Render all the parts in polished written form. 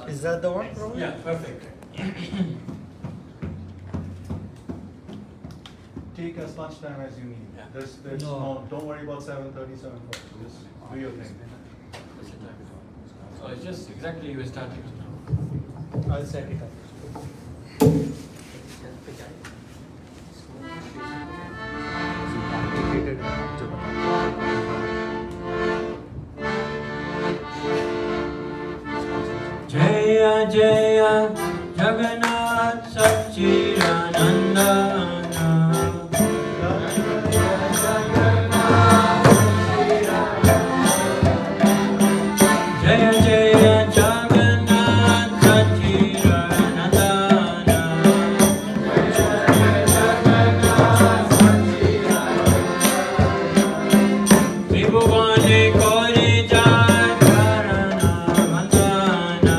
Is that the one? Probably? Yeah, perfect. Take as much time as you need. Yeah. There's no, don't worry about 7:30, 7:40. Just do your thing. So it's just exactly you starting now. I'll set it up. Jaya Jaya Jagannath Satchidananda. Jaya Jaya Jagannath Satchidananda. Tribhuvane Kori Jai Karana Vandana.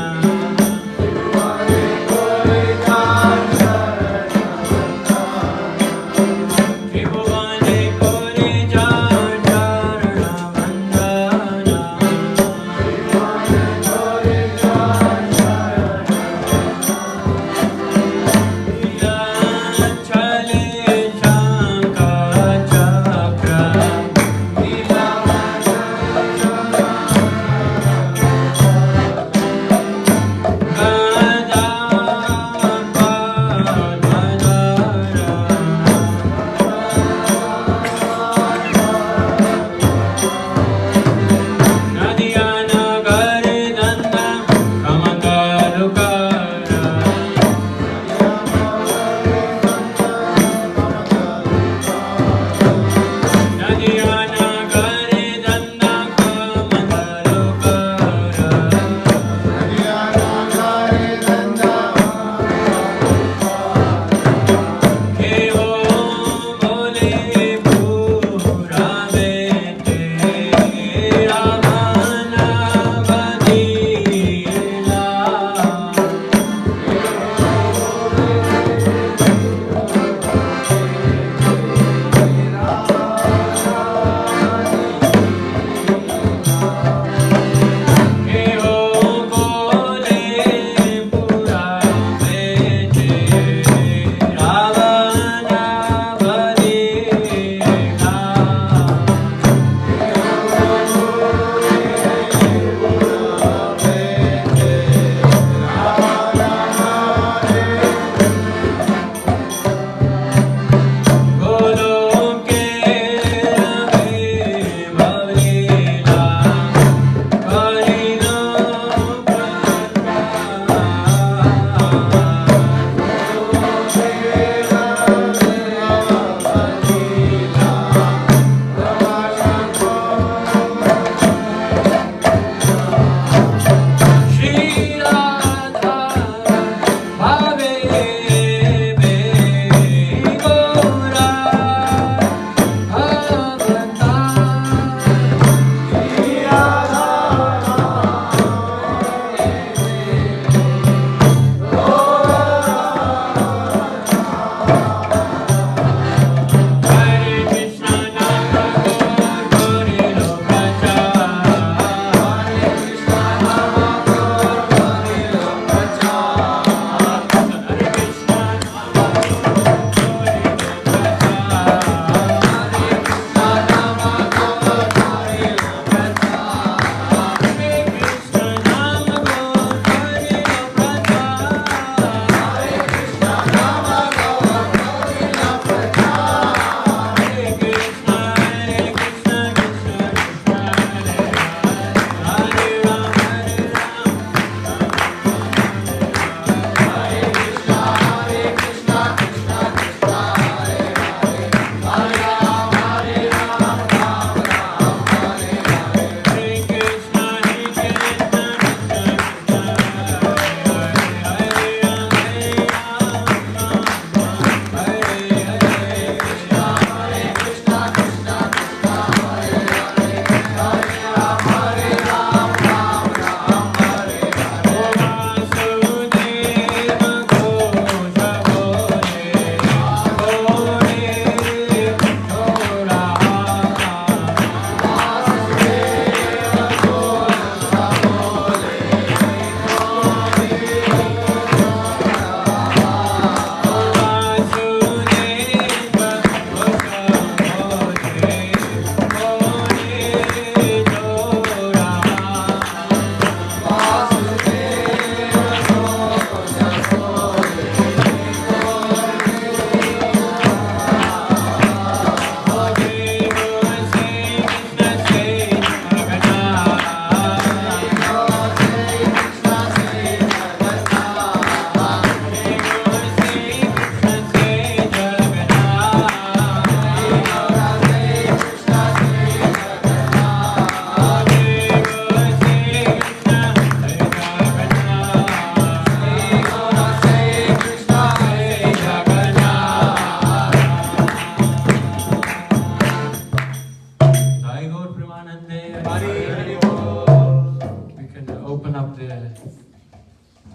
the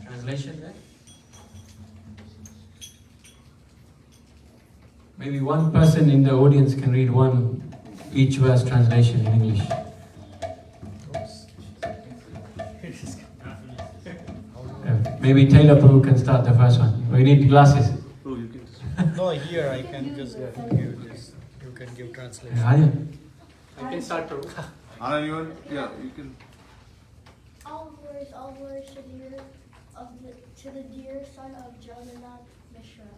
translation there? Maybe one person in the audience can read each verse translation in English. Maybe Taylor Prabhu can start the first one. We need glasses. Oh, you can. No, here I can just give this. You can give translation. Yeah. I can start to. Anand, you want? Yeah, you can. All glories to the dear son of Jagannath Mishra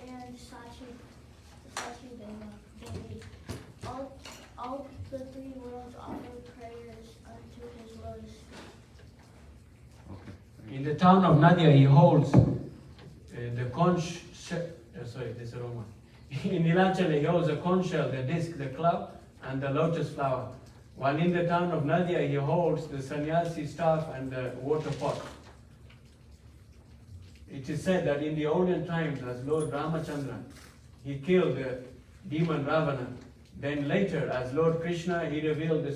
and Sachi Devi. All the three worlds offer prayers unto his lotus feet. Okay. In the town of Nadia, he holds the conch shell. Sorry, this is the wrong one. In Nilachal, he holds the conch shell, the disc, the club, and the lotus flower. While in the town of Nadia, he holds the sannyasi staff and the water pot. It is said that in the olden times, as Lord Ramachandra, he killed the demon Ravana. Then later, as Lord Krishna, he revealed the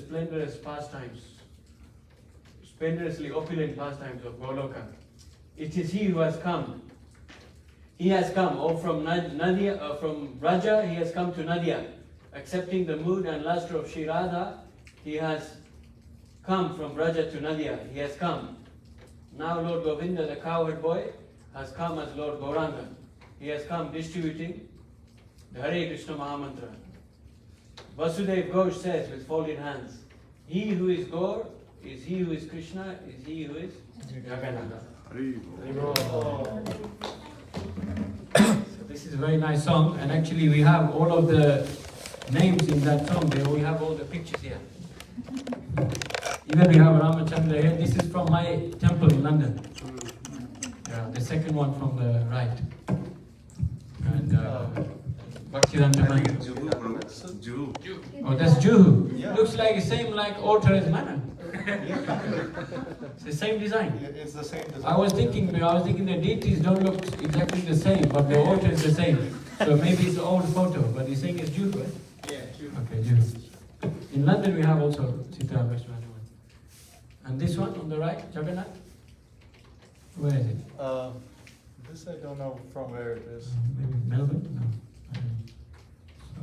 splendorously opulent pastimes of Goloka. It is he who has come. He has come, from Nadia, from Raja, he has come to Nadia. Accepting the mood and luster of Shri Radha, he has come from Raja to Nadia. He has come. Now Lord Govinda, the cowherd boy, has come as Lord Gauranga. He has come distributing the Hare Krishna Mahamantra. Vasudev Ghosh says with folded hands, he who is Gaur is he who is Krishna, is he who is Jagannath. So this is a very nice song, and actually we have all of the names in that song. We have all the pictures here. Even we have Ramachandra here. This is from my temple in London. Yeah, the second one from the right. And Bhakti Yoga. Jew. Oh, that's Juhu. Yeah. Looks like the same like altar as Mana. It's the same design. It's the same design. I was thinking the deities don't look exactly the same, but the altar is the same. So maybe it's an old photo, but he's saying it's Juhu, right? Yeah, Jew. Okay, Juhu. In London we have also Sita Vaishnav. And this one on the right, Jagannath? Where is it? This I don't know from where it is. Maybe Melbourne? No. I don't know. So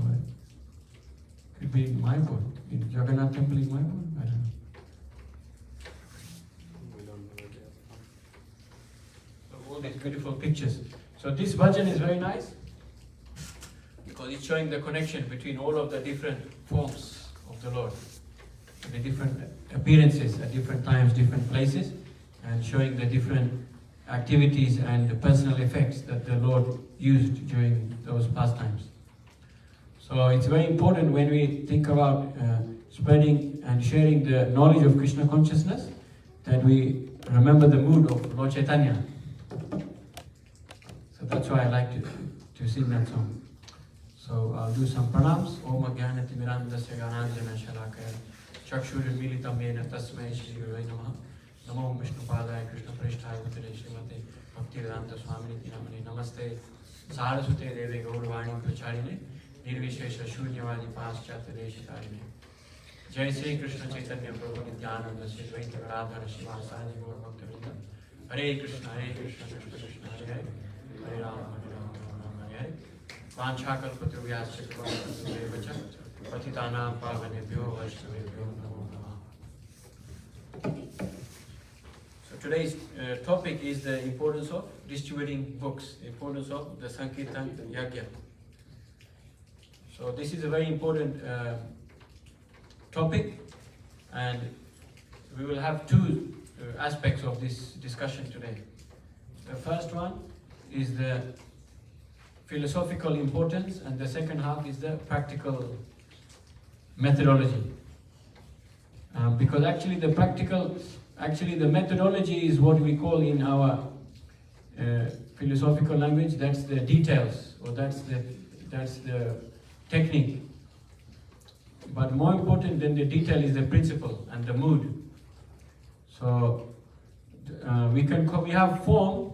could be in Mayapur. In Jagannath temple in Mayapur? I don't know. So all these beautiful pictures. So this bhajan is very nice because it's showing the connection between all of the different forms of the Lord, the different appearances at different times, different places, and showing the different activities and the personal effects that the Lord used during those pastimes. So it's very important when we think about spreading and sharing the knowledge of Krishna consciousness that we remember the mood of Lord Chaitanya. So that's why I like to sing that song. So I'll do some pranams. Om Agyanati Mirandasya Gananjana Shalakaya Chakshurmilitam Yena Tasmai Shri Guruvai Namaha Namo Vishnupadaya Krishna Prishthaya Bhutale Srimate Bhaktivedanta Swaminiti Namane Namaste Saraswate Deve Gaurvani Pracharine Nirvishesha Shunyavadi Paschatya Deshikarine Jai Sri Krishna Chaitanya Prabhu Nityananda Sri Dvaita Radhara Shivasadi Gaur Bhaktivinoda Hare Krishna Krishna Krishna Hare Hare Hare Rama Hare Hare Vanchakalpatruyasya Krishna Patitanam Pavanebhyo Vaishnavebhyo Namo Namaha. So today's topic is the importance of distributing books, the importance of the Sankirtan Yagya. So this is a very important topic, and we will have two aspects of this discussion today. The first one is the philosophical importance, and the second half is the practical methodology. Because actually the methodology is what we call in our philosophical language, that's the details, or that's the technique. But more important than the detail is the principle and the mood. So we have form,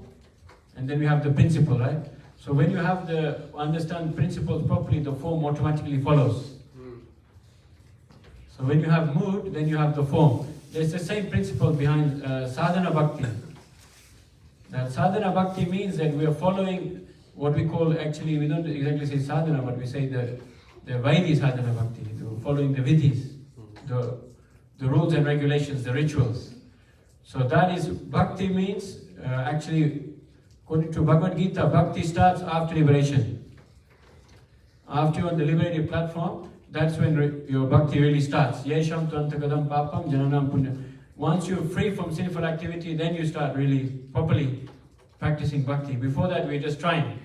and then we have the principle, right? So when you have understand principles properly, the form automatically follows. So when you have mood, then you have the form. there's the same principle behind sadhana bhakti. That sadhana bhakti means that we are following what we call, actually we don't exactly say sadhana, but we say the Vaidhi sadhana bhakti, following the vidhis, the rules and regulations, the rituals. So that is, bhakti means, actually, according to Bhagavad Gita, bhakti starts after liberation. After you're on the liberated platform, that's when your bhakti really starts. Yesham tvantakadam papam jananam punya. Once you're free from sinful activity, then you start really properly practicing bhakti. Before that, we're just trying.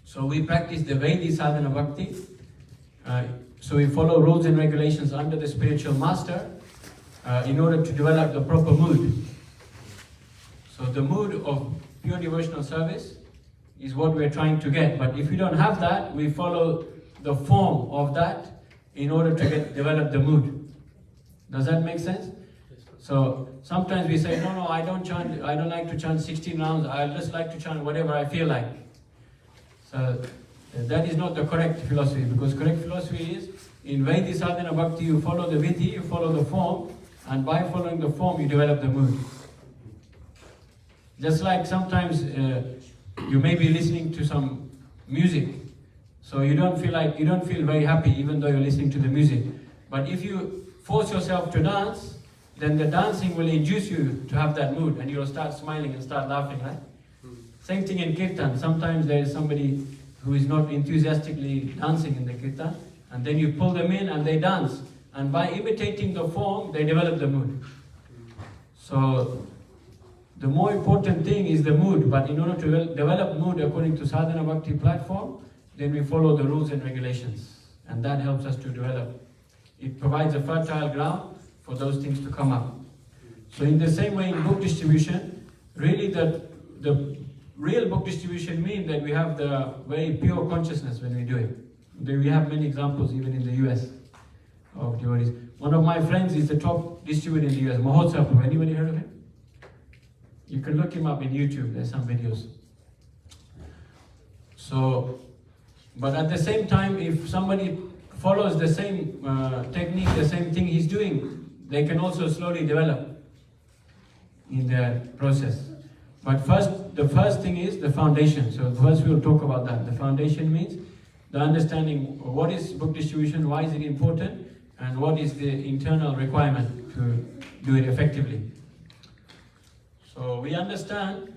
So we practice the Vaidhi sadhana bhakti. So we follow rules and regulations under the spiritual master in order to develop the proper mood. So the mood of pure devotional service is what we're trying to get. But if we don't have that, we follow the form of that in order to develop the mood. Does that make sense? So sometimes we say, no, I don't like to chant 16 rounds, I just like to chant whatever I feel like. So that is not the correct philosophy, because correct philosophy is, in Vaidhi sadhana bhakti, you follow the vidhi, you follow the form, and by following the form, you develop the mood. Just like sometimes you may be listening to some music, so you don't feel very happy even though you're listening to the music. But if you force yourself to dance, then the dancing will induce you to have that mood, and you'll start smiling and start laughing, right? Same thing in Kirtan. Sometimes there is somebody who is not enthusiastically dancing in the Kirtan, and then you pull them in and they dance. And by imitating the form, they develop the mood. So the more important thing is the mood, but in order to develop mood according to sadhana bhakti platform, then we follow the rules and regulations. And that helps us to develop. It provides a fertile ground for those things to come up. So in the same way in book distribution, really the real book distribution means that we have the very pure consciousness when we do it. We have many examples even in the US of devotees. One of my friends is the top distributor in the US, Mahotsapu. Anybody heard of him? You can look him up in YouTube, there's some videos. So, but at the same time, if somebody follows the same technique, the same thing he's doing, they can also slowly develop in their process. But the first thing is the foundation. So first we'll talk about that. The foundation means the understanding of what is book distribution, why is it important, and what is the internal requirement to do it effectively. So we understand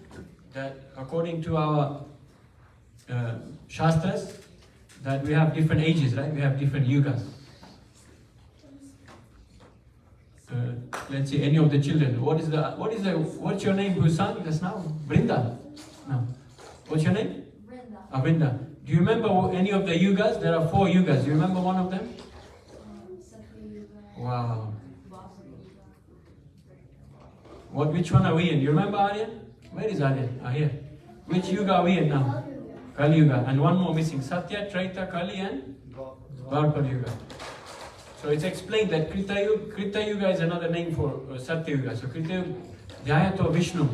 that according to our Shastras, that we have different ages, right? We have different yugas. Let's see, any of the children. What's your name who sang just now? Brinda? No. What's your name? Brinda. Brinda. Do you remember any of the yugas? There are 4 yugas. Do you remember one of them? Wow. Which one are we in? You remember Aryan? Where is Aryan? Here. Which yuga are we in now? Kali Yuga. And one more missing. Satya, Traita, Kali and Dwapara Yuga. So it's explained that Krita Yuga is another name for Satya Yuga. So Krita Yuga, Dhyayato Vishnu.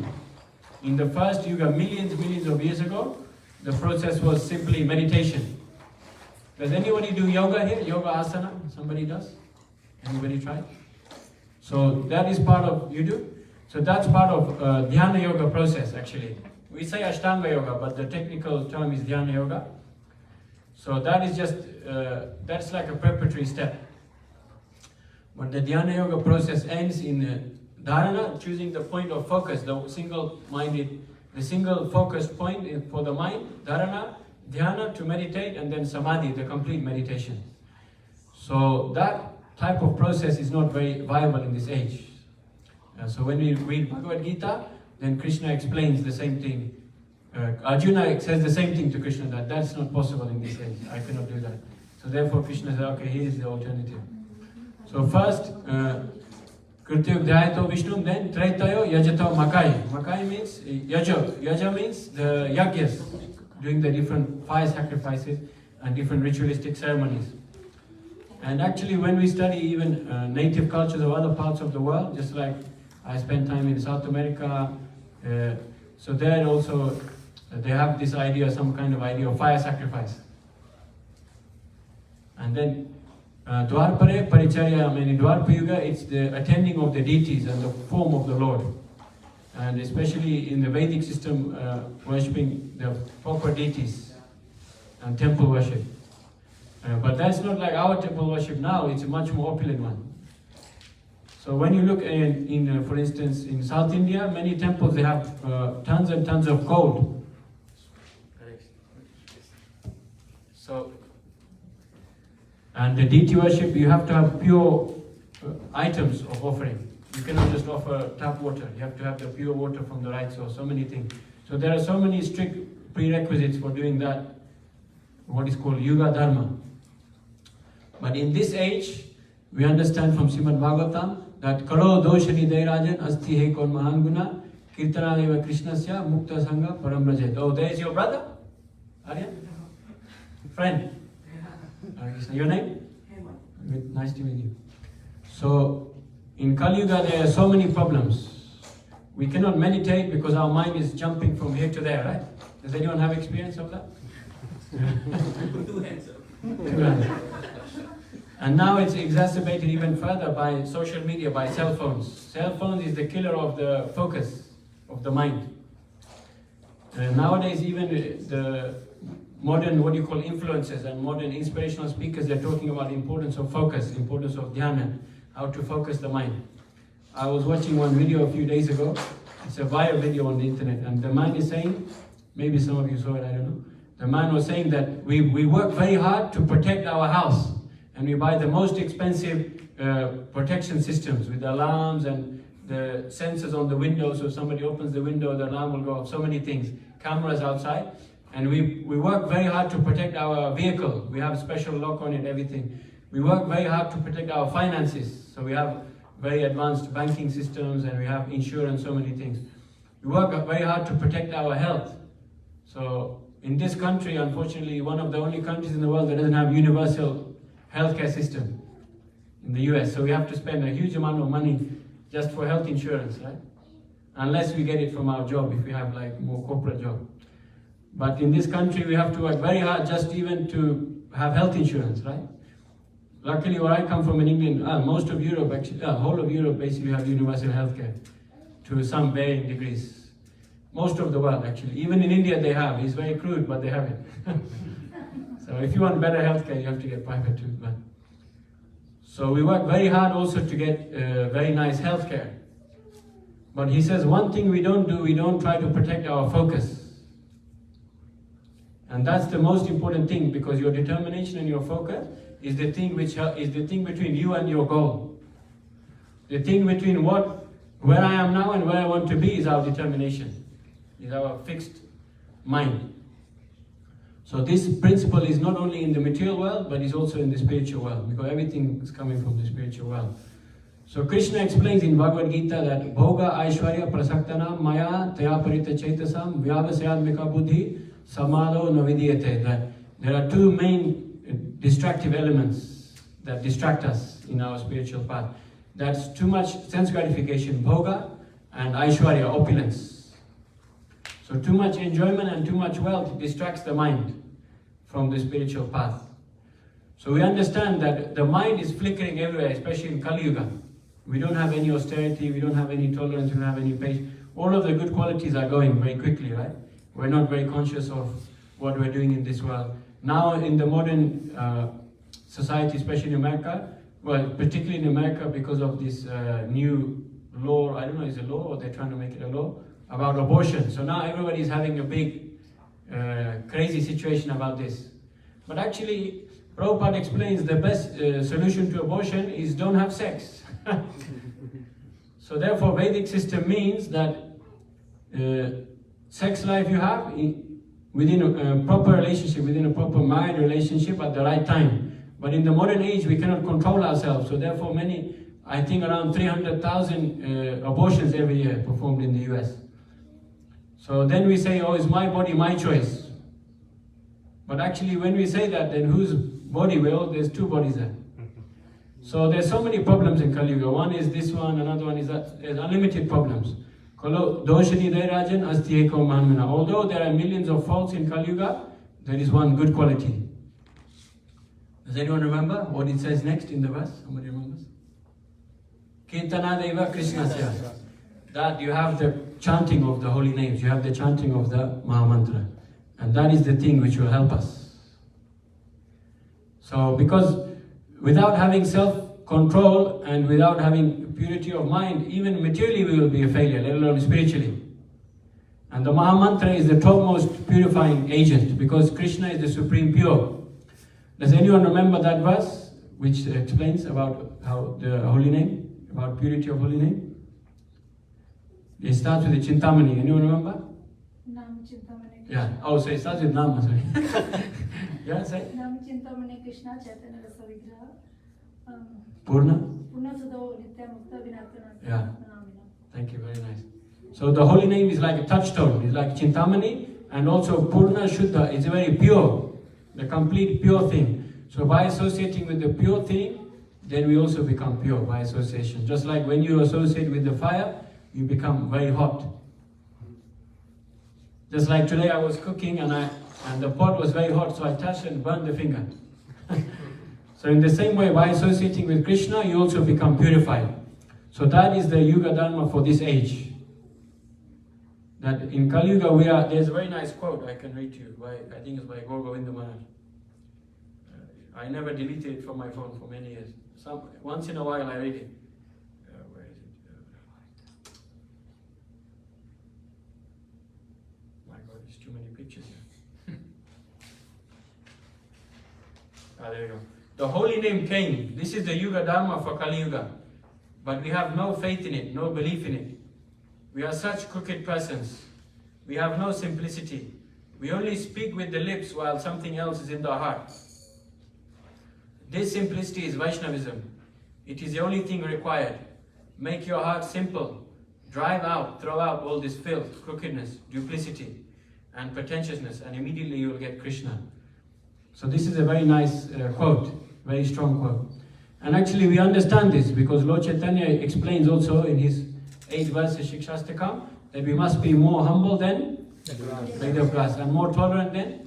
In the first Yuga, millions of years ago, the process was simply meditation. Does anybody do yoga here? Yoga asana? Somebody does? Anybody try? So that is part of, you do? So that's part of Dhyana Yoga process actually. We say Ashtanga Yoga, but the technical term is Dhyana Yoga. So that is just, that's like a preparatory step. But the Dhyana Yoga process ends in Dharana, choosing the point of focus, the single focused point for the mind, Dharana, Dhyana to meditate, and then Samadhi, the complete meditation. So that type of process is not very viable in this age. So when we read Bhagavad Gita, then Krishna explains the same thing. Arjuna says the same thing to Krishna, that that's not possible in this age. I cannot do that. So therefore Krishna says, okay, here is the alternative. So first, Krityuk Dhyayato Vishnu, then Traitayo Yajato Makai. Makai means Yaja. Yaja means the yagyas, doing the different fire sacrifices and different ritualistic ceremonies. And actually when we study even native cultures of other parts of the world, just like I spent time in South America, so there also they have this idea, some kind of idea of fire sacrifice. And then Dwarpare Paricharya, I mean in Dwarpa Yuga, it's the attending of the deities and the form of the Lord. And especially in the Vedic system, worshipping the proper deities and temple worship. But that's not like our temple worship now, it's a much more opulent one. So when you look in for instance, in South India, many temples, they have tons and tons of gold. So, and the deity worship, you have to have pure items of offering. You cannot just offer tap water. You have to have the pure water from the right source, so many things. So there are so many strict prerequisites for doing that, what is called Yuga Dharma. But in this age, we understand from Srimad Bhagavatam that Kalo Doshani Dairajan Asti He Kon Mahan Guna Kirtana Deva Krishnasya Mukta Sangha Paramrajet. Oh, there is your brother? Arya? Friend? Your name? Nice to meet you. So, in Kali Yuga there are so many problems. We cannot meditate because our mind is jumping from here to there, right? Does anyone have experience of that? Two hands up. Two hands. And now it's exacerbated even further by social media, by cell phones. Cell phones is the killer of the focus of the mind. Nowadays even the modern, what you call influencers and modern inspirational speakers, they're talking about the importance of focus, importance of dhyana, how to focus the mind. I was watching one video a few days ago. It's a viral video on the internet, and the man is saying, maybe some of you saw it, I don't know. The man was saying that we work very hard to protect our house, and we buy the most expensive protection systems with alarms and the sensors on the window, so if somebody opens the window, the alarm will go off, so many things, cameras outside. And we work very hard to protect our vehicle. We have a special lock on it, everything. We work very hard to protect our finances. So we have very advanced banking systems and we have insurance, so many things. We work very hard to protect our health. So in this country, unfortunately, one of the only countries in the world that doesn't have universal healthcare system in the US. So we have to spend a huge amount of money just for health insurance, right? Unless we get it from our job, if we have like more corporate job. But in this country, we have to work very hard just even to have health insurance, right? Luckily, where I come from in England, most of Europe, actually, whole of Europe basically have universal healthcare to some varying degrees. Most of the world, actually. Even in India, they have. It's very crude, but they have it. So if you want better healthcare, you have to get private too. But so we work very hard also to get very nice healthcare. But he says one thing we don't do, we don't try to protect our focus. And that's the most important thing, because your determination and your focus is the thing which is the thing between you and your goal. The thing between where I am now and where I want to be is our determination, is our fixed mind. So this principle is not only in the material world, but is also in the spiritual world, because everything is coming from the spiritual world. So Krishna explains in Bhagavad Gita that Bhoga Aishwarya Prasaktana Maya Teyaparita Chaitasam Vyavasyadmika Buddhi Samado Navidiyate, that there are two main destructive elements that distract us in our spiritual path. That's too much sense gratification, bhoga, and aishwarya, opulence. So too much enjoyment and too much wealth distracts the mind from the spiritual path. So we understand that the mind is flickering everywhere, especially in Kali Yuga. We don't have any austerity, we don't have any tolerance, we don't have any patience. All of the good qualities are going very quickly, right? We're not very conscious of what we're doing in this world. Now in the modern society, especially in America, well, particularly in America because of this new law, I don't know, is it a law or they're trying to make it a law, about abortion. So now everybody is having a big crazy situation about this. But actually, Prabhupada explains the best solution to abortion is don't have sex. So therefore, Vedic system means that sex life you have within a proper relationship, within a proper married relationship at the right time. But in the modern age, we cannot control ourselves. So therefore many, I think around 300,000 abortions every year performed in the US. So then we say, oh, it's my body, my choice. But actually when we say that, then whose body? Well, there's two bodies there. So there's so many problems in Kali Yuga. One is this one, another one is that. There's unlimited problems. Although there are millions of faults in Kali Yuga, there is one good quality. Does anyone remember what it says next in the verse? Somebody remembers? Kirtanadeva Krishnasya. That you have the chanting of the holy names, you have the chanting of the Mahamantra. And that is the thing which will help us. So, because without having self-control and without having purity of mind, even materially we will be a failure, let alone spiritually. And the Mahamantra is the topmost purifying agent because Krishna is the supreme pure. Does anyone remember that verse which explains about how the holy name, about purity of holy name? It starts with the Chintamani. Anyone remember? Nam Chintamani. Yeah. Oh, so it starts with Nama, sorry. Yeah, say. Nam Chintamani Krishna Chaitanya Rasa Vigraha. Purna? Purna Sudo Nitya Mukta Vinatana. Yeah. Thank you, very nice. So the holy name is like a touchstone. It's like Chintamani and also Purna Shuddha. It's very pure, the complete pure thing. So by associating with the pure thing, then we also become pure by association. Just like when you associate with the fire, you become very hot. Just like today I was cooking and the pot was very hot, so I touched and burned the finger. So in the same way, by associating with Krishna, you also become purified. So that is the Yuga Dharma for this age. That in Kali Yuga there's a very nice quote I can read to you, I think it's by Govinda Maharaj. I never deleted it from my phone for many years. Once in a while I read it. Where is it? My God, there's too many pictures here. There you go. The holy name came. This is the Yuga Dharma for Kali Yuga. But we have no faith in it, no belief in it. We are such crooked persons. We have no simplicity. We only speak with the lips while something else is in the heart. This simplicity is Vaishnavism. It is the only thing required. Make your heart simple. Drive out, throw out all this filth, crookedness, duplicity, and pretentiousness, and immediately you will get Krishna. So this is a very nice quote, very strong quote. And actually we understand this because Lord Chaitanya explains also in his 8 verses Shikshastakam that we must be more humble than blade of grass and more tolerant than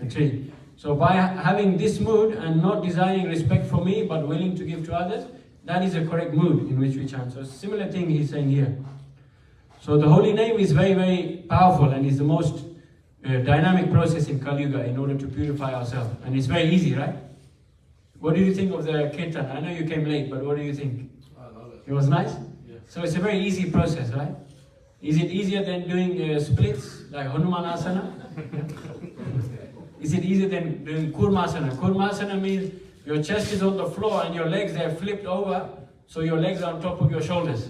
a tree. So by having this mood and not desiring respect for me but willing to give to others, that is a correct mood in which we chant. So similar thing he's saying here. So the holy name is very, very powerful and is the most dynamic process in Kali Yuga in order to purify ourselves. And it's very easy, right? What do you think of the Kirtan? I know you came late, but what do you think? I love it. It was nice? Yeah. So it's a very easy process, right? Is it easier than doing splits like Hanumanasana? Is it easier than doing Kurmasana? Kurmasana means your chest is on the floor and your legs are flipped over, so your legs are on top of your shoulders.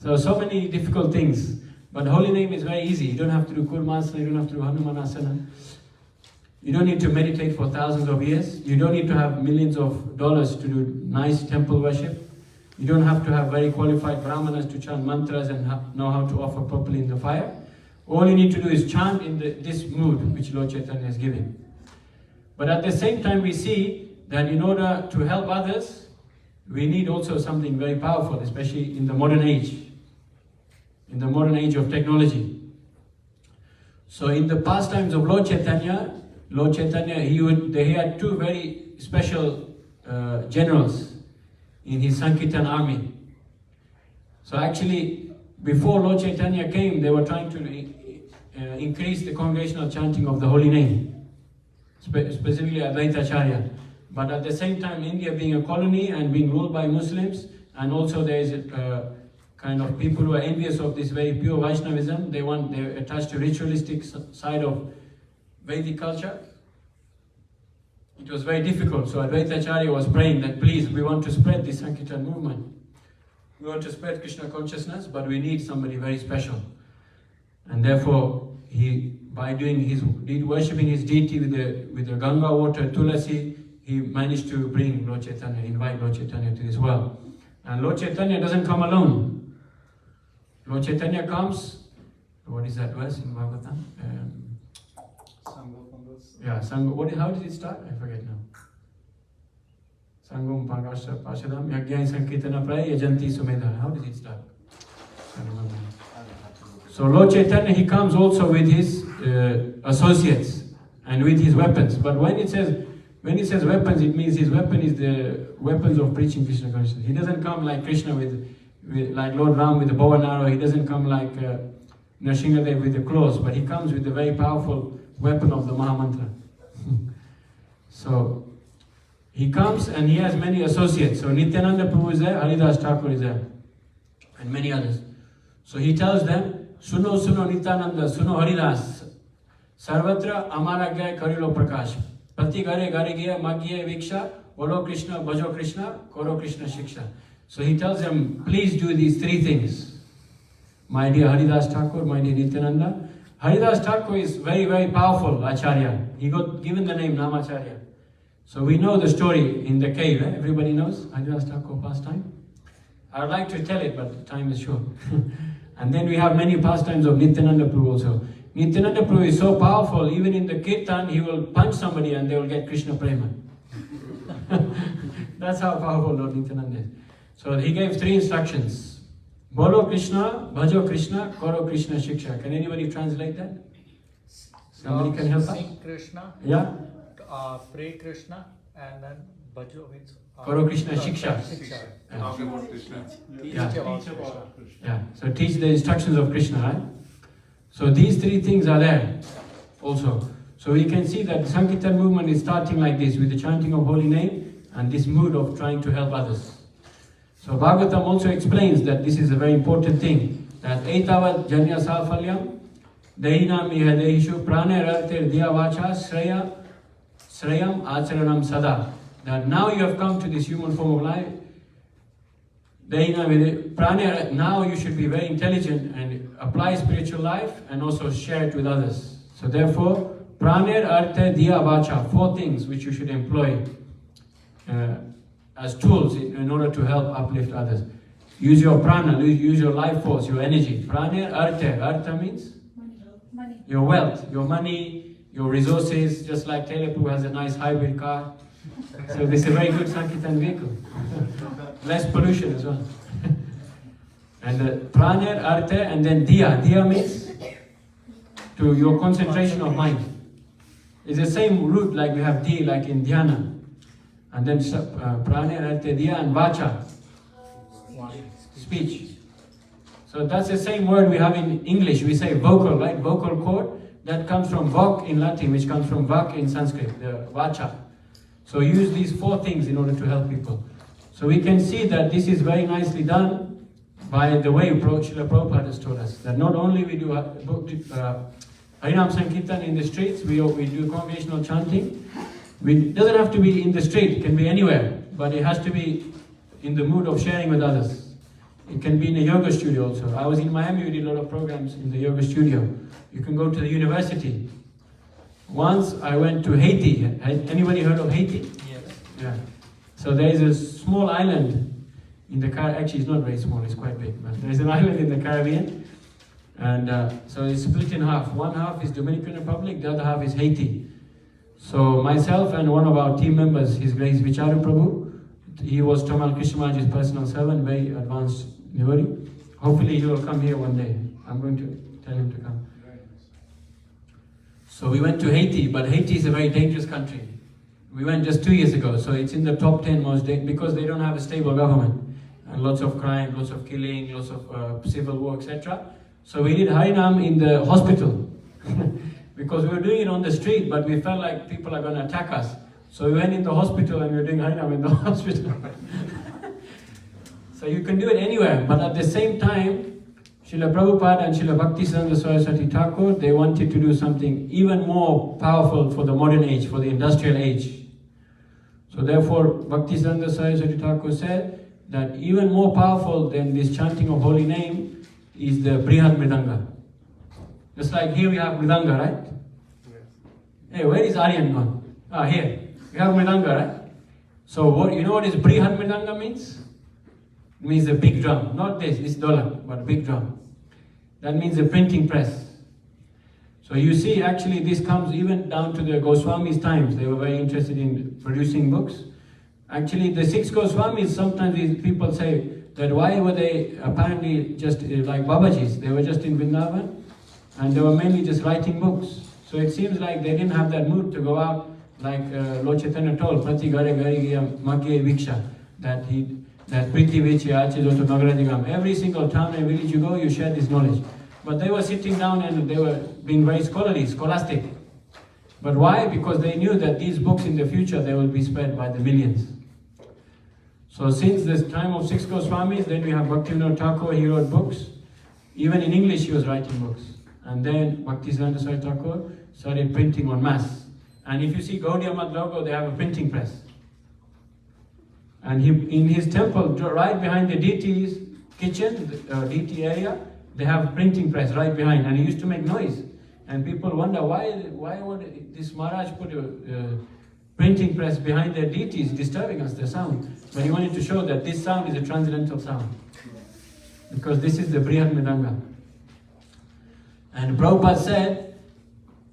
So many difficult things. But holy name is very easy. You don't have to do Kurmasana, you don't have to do Hanumanasana. You don't need to meditate for thousands of years. You don't need to have millions of dollars to do nice temple worship. You don't have to have very qualified brahmanas to chant mantras and know how to offer properly in the fire. All you need to do is chant in this mood which Lord Chaitanya has given. But at the same time we see that in order to help others, we need also something very powerful, especially in the modern age. In the modern age of technology. So in the pastimes of Lord Chaitanya, he had 2 very special generals in his Sankirtan army. So actually, before Lord Chaitanya came, they were trying to increase the congregational chanting of the holy name, specifically Advaita Acharya. But at the same time, India being a colony and being ruled by Muslims, and also there is kind of people who are envious of this very pure Vaishnavism, they're attached to ritualistic side of Vedic culture. It was very difficult. So Advaita Acharya was praying that please, we want to spread this Sankirtan movement. We want to spread Krishna consciousness, but we need somebody very special. And therefore, by worshipping his deity with the Ganga water, Tulasi, he managed to bring Lord Chaitanya, invite Lord Chaitanya to this world. And Lord Chaitanya doesn't come alone. Lord Chaitanya comes, what is that verse in Bhagavatam? Yeah, Sangha. How did it start? I forget now. Sangam Pangasha Pashadam Yagyai Sankirtana Praya Yajanti Sumedha. How did it start? I don't remember. So Lord Chaitanya, he comes also with his associates and with his weapons. But when it says when he says weapons, it means his weapon is the weapons of preaching Krishna consciousness. He doesn't come like Krishna with like Lord Ram with the bow and arrow. He doesn't come like Nrsimhadev with the claws, but he comes with the very powerful weapon of the Mahamantra. So he comes and he has many associates. So Nityananda Prabhu is there, Haridas Thakur is there, and many others. So he tells them, Suno Suno Nityananda, Suno Haridas, Sarvatra Amaragya Karilo Prakash. Prati Gare Gare Gya Magye Viksha, Bolo Krishna, Bhajo Krishna, Koro Krishna Shiksha. So he tells them, please do these three things. My dear Haridas Thakur, my dear Nityananda. Haridas Thakur is very, very powerful Acharya. He got given the name Namacharya. So we know the story in the cave. Everybody knows Haridas Thakur pastime? I would like to tell it, but time is short. And then we have many pastimes of Nityananda Prabhu also. Nityananda Prabhu is so powerful, even in the Kirtan, he will punch somebody and they will get Krishna Prema. That's how powerful Lord Nityananda is. So he gave three instructions. Bolo Krishna, Bhajo Krishna, Koro Krishna Shiksha. Can anybody translate that? Somebody can help us? Sing Krishna, Yeah? pray Krishna, and then Bhajo means Koro Krishna Shiksha. Shiksha. Yeah. Talk about Krishna. Yeah. Teach about Teach Krishna. about Krishna. Yeah. So teach the instructions of Krishna, right? So these three things are there also. So we can see that the Sankirtan movement is starting like this, with the chanting of holy name and this mood of trying to help others. So Bhagavatam also explains that this is a very important thing, that Etavad Janya Safalyam Dehinam Iha Dehishu Prane Rartir Diya Vacha Srayam Acharanam Sada. That now you have come to this human form of life, now you should be very intelligent and apply spiritual life and also share it with others. So therefore, Praner Arte Diya Vacha, four things which you should employ as tools in order to help uplift others. Use your prana, use your life force, your energy. Praner Arte, Artha means? Money. Your wealth, your money, your resources, just like Telepu has a nice hybrid car. So this is a very good Sankirtan vehicle. Less pollution as well. And Praner, Arte, and then Diya. Diya means to your concentration of mind. It's the same root like we have Di, like in Dhyana. And then Praner, Arte, Diya, and Vacha. Speech. So that's the same word we have in English. We say vocal, right? Vocal cord. That comes from vok in Latin, which comes from vak in Sanskrit, the Vacha. So use these four things in order to help people. So we can see that this is very nicely done by the way Srila Prabhupada has told us. That not only we do Harinam Sankirtan in the streets, we do congregational chanting. It doesn't have to be in the street, it can be anywhere. But it has to be in the mood of sharing with others. It can be in a yoga studio also. I was in Miami, we did a lot of programs in the yoga studio. You can go to the university. Once I went to Haiti. Has anybody heard of Haiti? Yes. Yeah. So there is a small island in the Caribbean. Actually, it's not very small, it's quite big. But there is an island in the Caribbean. And so it's split in half. One half is Dominican Republic, the other half is Haiti. So myself and one of our team members, His Grace Vicharu Prabhu, he was Tamal Krishna Maharaj's personal servant, very advanced devotee. Hopefully he will come here one day. I'm going to tell him to come. So we went to Haiti, but Haiti is a very dangerous country. We went just 2 years ago, so it's in the top 10 most because they don't have a stable government. And lots of crime, lots of killing, lots of civil war, etc. So we did Harinam in the hospital. Because we were doing it on the street, but we felt like people are going to attack us. So we went in the hospital and we were doing Harinam in the hospital. So you can do it anywhere, but at the same time, Srila Prabhupada and Srila Bhakti Saraswati Thakur, they wanted to do something even more powerful for the modern age, for the industrial age. So therefore, Bhakti Saraswati Thakur said that even more powerful than this chanting of holy name is the Brihad Mridanga. Just like here we have Mridanga, right? Hey, where is Aryan gone? Ah, here. We have Mridanga, right? So what, you know what is Brihad Mridanga means? It means a big drum. Not this dollar, but a big drum. That means a printing press. So you see, actually this comes even down to the Goswami's times. They were very interested in producing books. Actually, the 6 Goswamis, sometimes these people say that why were they apparently just like Babajis? They were just in Vrindavan and they were mainly just writing books. So it seems like they didn't have that mood to go out like Lord Chaitanya told, Prati Gare Gare Magye Viksha, that Priti Vichi Achidoto Nagaradigam. Every single town and village you go, you share this knowledge. But they were sitting down and they were being very scholastic. But why? Because they knew that these books in the future, they will be spread by the millions. So since the time of six Goswamis, then we have Bhaktivinoda Thakur, he wrote books. Even in English he was writing books. And then Bhaktisiddhanta Saraswati Thakur started printing en masse. And if you see Gaudiya Math logo, they have a printing press. And in his temple, right behind the deity's kitchen, deity area, they have a printing press right behind. And he used to make noise. And people wonder, why would this Maharaj put a printing press behind their deities, disturbing us, the sound? But he wanted to show that this sound is a transcendental sound. Because this is the Brihad Mridanga. And Prabhupada said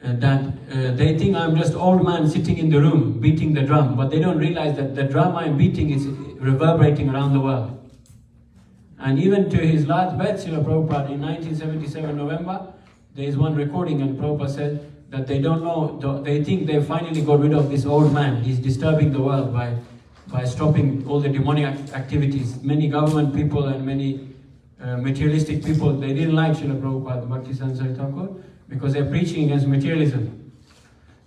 that they think I'm just old man sitting in the room beating the drum, but they don't realize that the drum I'm beating is reverberating around the world. And even to his last breath, Srila Prabhupada, in 1977 November, there is one recording and Prabhupada said that they don't know, they think they finally got rid of this old man. He's disturbing the world by stopping all the demonic activities. Many government people and many materialistic people, they didn't like Srila Prabhupada, Bhaktisiddhanta Saraswati Thakur, because they're preaching against materialism.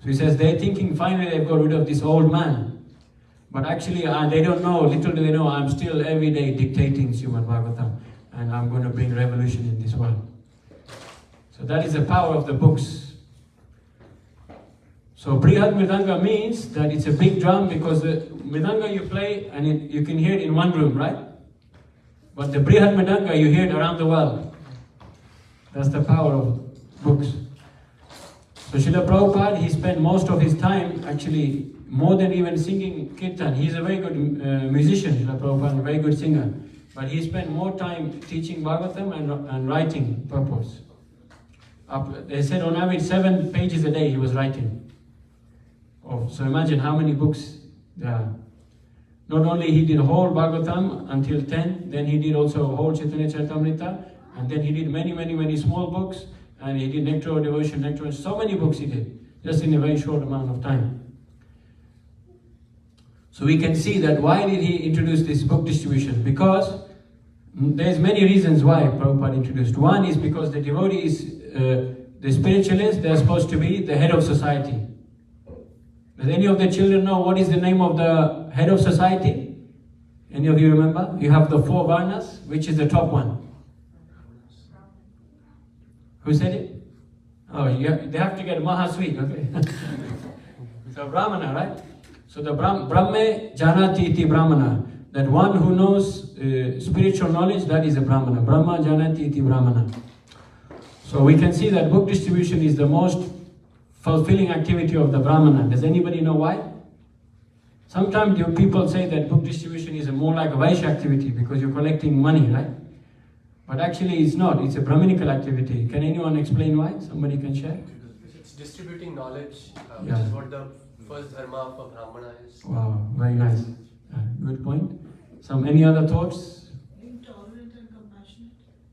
So he says they're thinking finally they've got rid of this old man. But actually they don't know, little do they know, I'm still every day dictating Srimad Bhagavatam and I'm going to bring revolution in this world. So that is the power of the books. So Brihad Mridanga means that it's a big drum because the Mridanga you play and you can hear it in one room, right? But the Brihad Mridanga you hear it around the world. That's the power of books. So Srila Prabhupada, he spent most of his time, actually more than even singing Kirtan. He's a very good musician, Srila Prabhupada, a very good singer. But he spent more time teaching Bhagavatam and writing purpose. They said on average 7 pages a day he was writing. So imagine how many books there are. Not only he did whole Bhagavatam until 10, then he did also whole Chaitanya Charitamrita, and then he did many small books, and he did Nectar of Devotion, so many books he did, just in a very short amount of time. So we can see that why did he introduce this book distribution? Because there's many reasons why Prabhupada introduced. One is because the devotees, the spiritualists, they're supposed to be the head of society. Does any of the children know what is the name of the head of society? Any of you remember? You have the 4 Varnas. Which is the top one? Who said it? Oh, they have to get Mahasweet, okay? So Brahmana, right? So the Brahme Janati iti Brahmana. That one who knows spiritual knowledge, that is a Brahmana. Brahma Janati iti Brahmana. So we can see that book distribution is the most fulfilling activity of the Brahmana. Does anybody know why? Sometimes people say that book distribution is more like a Vaishya activity because you're collecting money, right? But actually it's not, it's a Brahminical activity. Can anyone explain why? Somebody can share? It's distributing knowledge, which Yeah. is what the first dharma of a Brahmana is. Wow, very nice. Good point. Any other thoughts? Being tolerant and compassionate.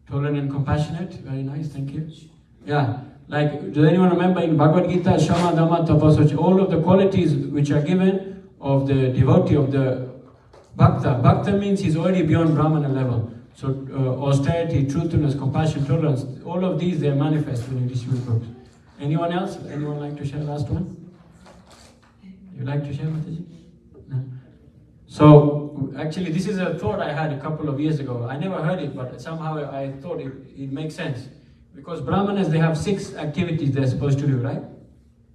Tolerant and compassionate, very nice, thank you. Yeah, like, does anyone remember in Bhagavad Gita, Shama, Dhamma, Tapasya, all of the qualities which are given of the devotee, of the Bhakta. Bhakta means he's already beyond Brahmana level. So austerity, truthfulness, compassion, tolerance, all of these, they manifest when you distribute books. Anyone else? Anyone like to share last one? You like to share, Mataji? No? So, actually, this is a thought I had a couple of years ago. I never heard it, but somehow I thought it makes sense. Because Brahmanas, they have 6 activities they're supposed to do, right?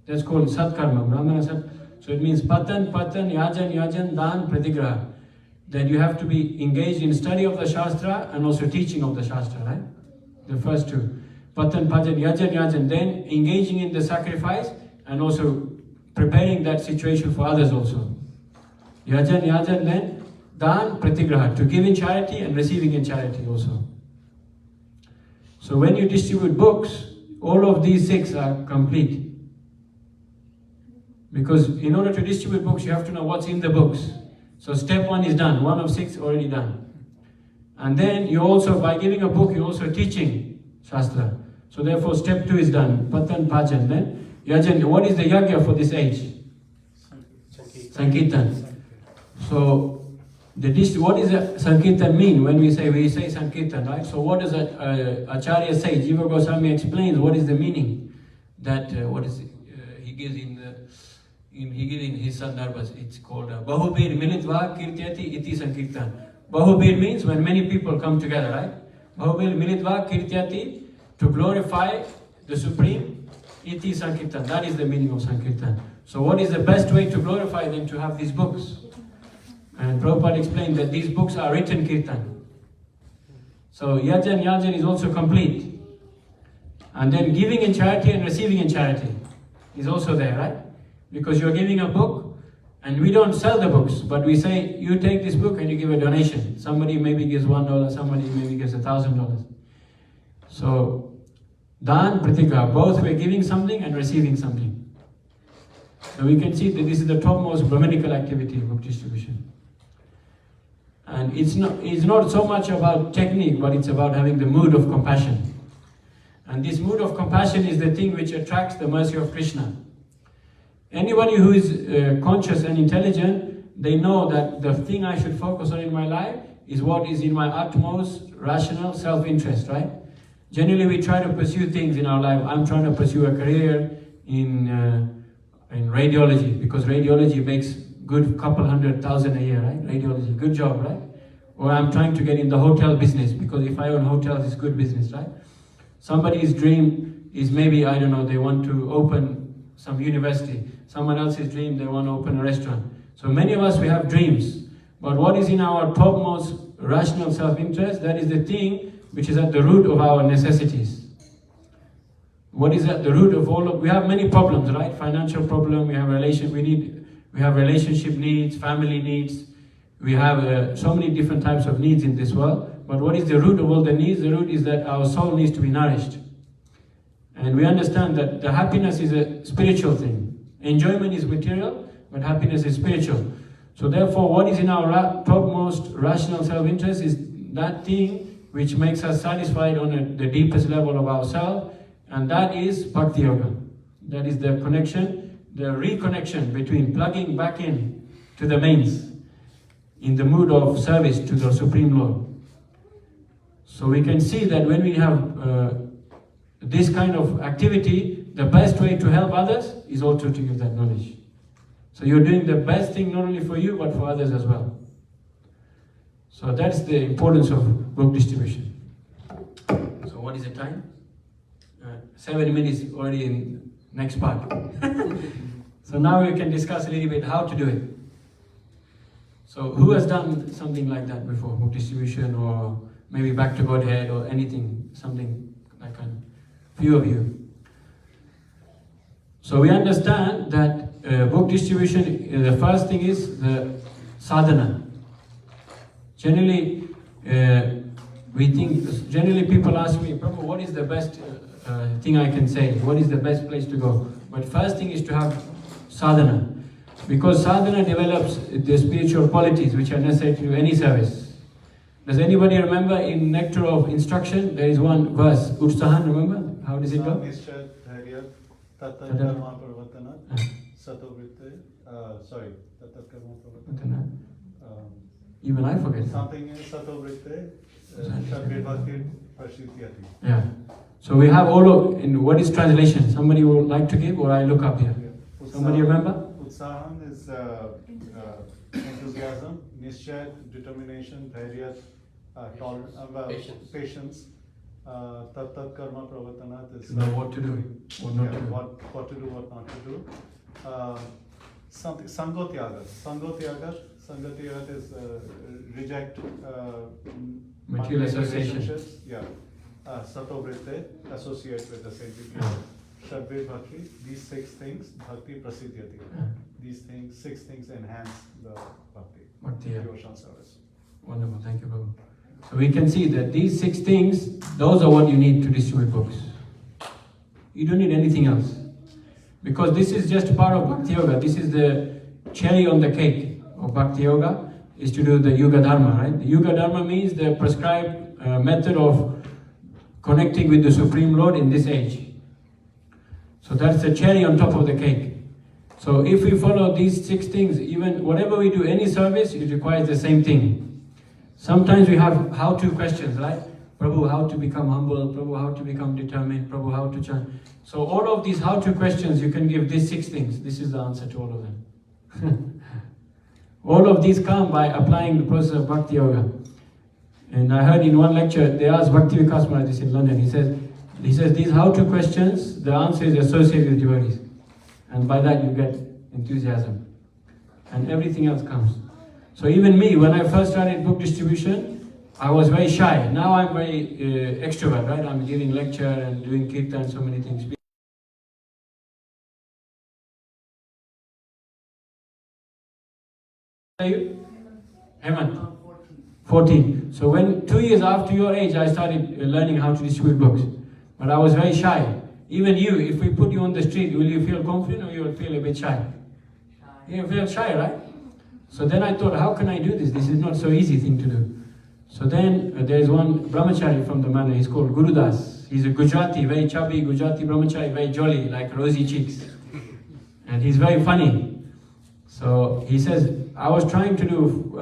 That's called Satkarma. Brahmana Sat. So it means Patan, Yajan, Dan, Pratigraha. That you have to be engaged in study of the Shastra and also teaching of the Shastra, right? The first 2. Patan, Yajan. Then engaging in the sacrifice and also preparing that situation for others also. Yajan, then Dan, Pratigraha. To give in charity and receiving in charity also. So when you distribute books, all of these 6 are complete. Because in order to distribute books, you have to know what's in the books. So step 1 is done, 1 of 6 already done. And then you also, by giving a book, you're also teaching Shastra. So therefore step 2 is done, Patan, Pajan. Then Yajan, what is the yagya for this age? Sankirtan. So, what does a Sankirtan mean? When we say Sankirtan, right? So what does Acharya say? Jiva Goswami explains what is the meaning. That what is it? He gives in his sandarbhas. It's called Bahubir Militva Kirtyati Iti Sankirtan. Bahubir means when many people come together, right? Bahubir Militva Kirtyati, to glorify the Supreme, Iti Sankirtan. That is the meaning of Sankirtan. So what is the best way to glorify them? To have these books. And Prabhupada explained that these books are written Kirtan. So Yajan Yajan is also complete. And then giving in charity and receiving in charity is also there, right? Because you're giving a book and we don't sell the books, but we say, you take this book and you give a donation. Somebody maybe gives $1, somebody maybe gives $1,000. So, Dan, Pratika, both we're giving something and receiving something. So we can see that this is the topmost Brahmanical activity of book distribution. And it's not so much about technique, but it's about having the mood of compassion. And this mood of compassion is the thing which attracts the mercy of Krishna. Anybody who is conscious and intelligent, they know that the thing I should focus on in my life is what is in my utmost rational self-interest, right? Generally we try to pursue things in our life. I'm trying to pursue a career in radiology, because radiology makes good couple 100,000 a year, right? Radiology, good job, right? Or I'm trying to get in the hotel business, because if I own hotels, it's good business, right? Somebody's dream is maybe, I don't know, they want to open some university. Someone else's dream, they want to open a restaurant. So many of us, we have dreams. But what is in our topmost rational self-interest, that is the thing which is at the root of our necessities. What is at the root of all of, we have many problems, right? Financial problem, we have relationship needs, family needs. We have so many different types of needs in this world. But what is the root of all the needs? The root is that our soul needs to be nourished. And we understand that the happiness is a spiritual thing. Enjoyment is material, but happiness is spiritual. So therefore, what is in our topmost rational self-interest is that thing which makes us satisfied on the deepest level of ourselves, and that is Bhakti Yoga. That is the connection, the reconnection between plugging back in to the mains, in the mood of service to the Supreme Lord. So we can see that when we have this kind of activity, the best way to help others is also to give that knowledge. So you're doing the best thing not only for you, but for others as well. So that's the importance of book distribution. So what is the time? 7 minutes already in next part. So now we can discuss a little bit how to do it. So who has done something like that before? Book distribution, or maybe back to Godhead, or anything, something like that? Few of you. So we understand that book distribution, the first thing is the sadhana. Generally, generally people ask me, Prabhu, what is the best thing I can say? What is the best place to go? But first thing is to have sadhana. Because sadhana develops the spiritual qualities which are necessary to do any service. Does anybody remember in Nectar of Instruction, there is one verse, Utsahan, remember? How does it go? Even I forget. Something is Satovritte, yeah. So we have all of, in what is translation? Somebody would like to give, or I look up here? Somebody remember? Utsahan is enthusiasm, Nishchay, determination, Dhairya, patience. Tat karma pravatanat is know what to do, or not to do. What to do, what not to do. Something Sangotyaga. Sangotyaga is reject material association. Relationships. Yeah. Satovritte, associate with the same people. Shadve Bhakti, these 6 things, Bhakti Prasiddhyati. These things, 6 things enhance the Bhakti, devotional service. Wonderful, thank you, Prabhu. So we can see that these 6 things, those are what you need to distribute books. You don't need anything else. Because this is just part of Bhakti Yoga. This is the cherry on the cake of Bhakti Yoga, is to do the Yuga Dharma, right? The Yuga Dharma means the prescribed method of connecting with the Supreme Lord in this age. So that's the cherry on top of the cake. So if we follow these 6 things, even whatever we do, any service, it requires the same thing. Sometimes we have how-to questions, right? Prabhu, how to become humble? Prabhu, how to become determined? Prabhu, how to chant? So all of these how-to questions, you can give these 6 things. This is the answer to all of them. All of these come by applying the process of Bhakti Yoga. And I heard in one lecture, they asked Bhakti Vikas Maharaj this in London. He says these how-to questions, the answer is associated with devotees. And by that you get enthusiasm. And everything else comes. So even me, when I first started book distribution, I was very shy. Now I'm very extrovert, right? I'm giving lecture and doing kirtan, so many things. How are you? Hemant? 14. So when 2 years after your age, I started learning how to distribute books. But I was very shy. Even you, if we put you on the street, will you feel confident or you will feel a bit shy? You feel shy, right? So then I thought, how can I do this? This is not so easy thing to do. So then there's one brahmachari from the manor, he's called Gurudas. He's a Gujarati, very chubby Gujarati brahmachari, very jolly, like rosy cheeks. And he's very funny. So he says, I was trying to do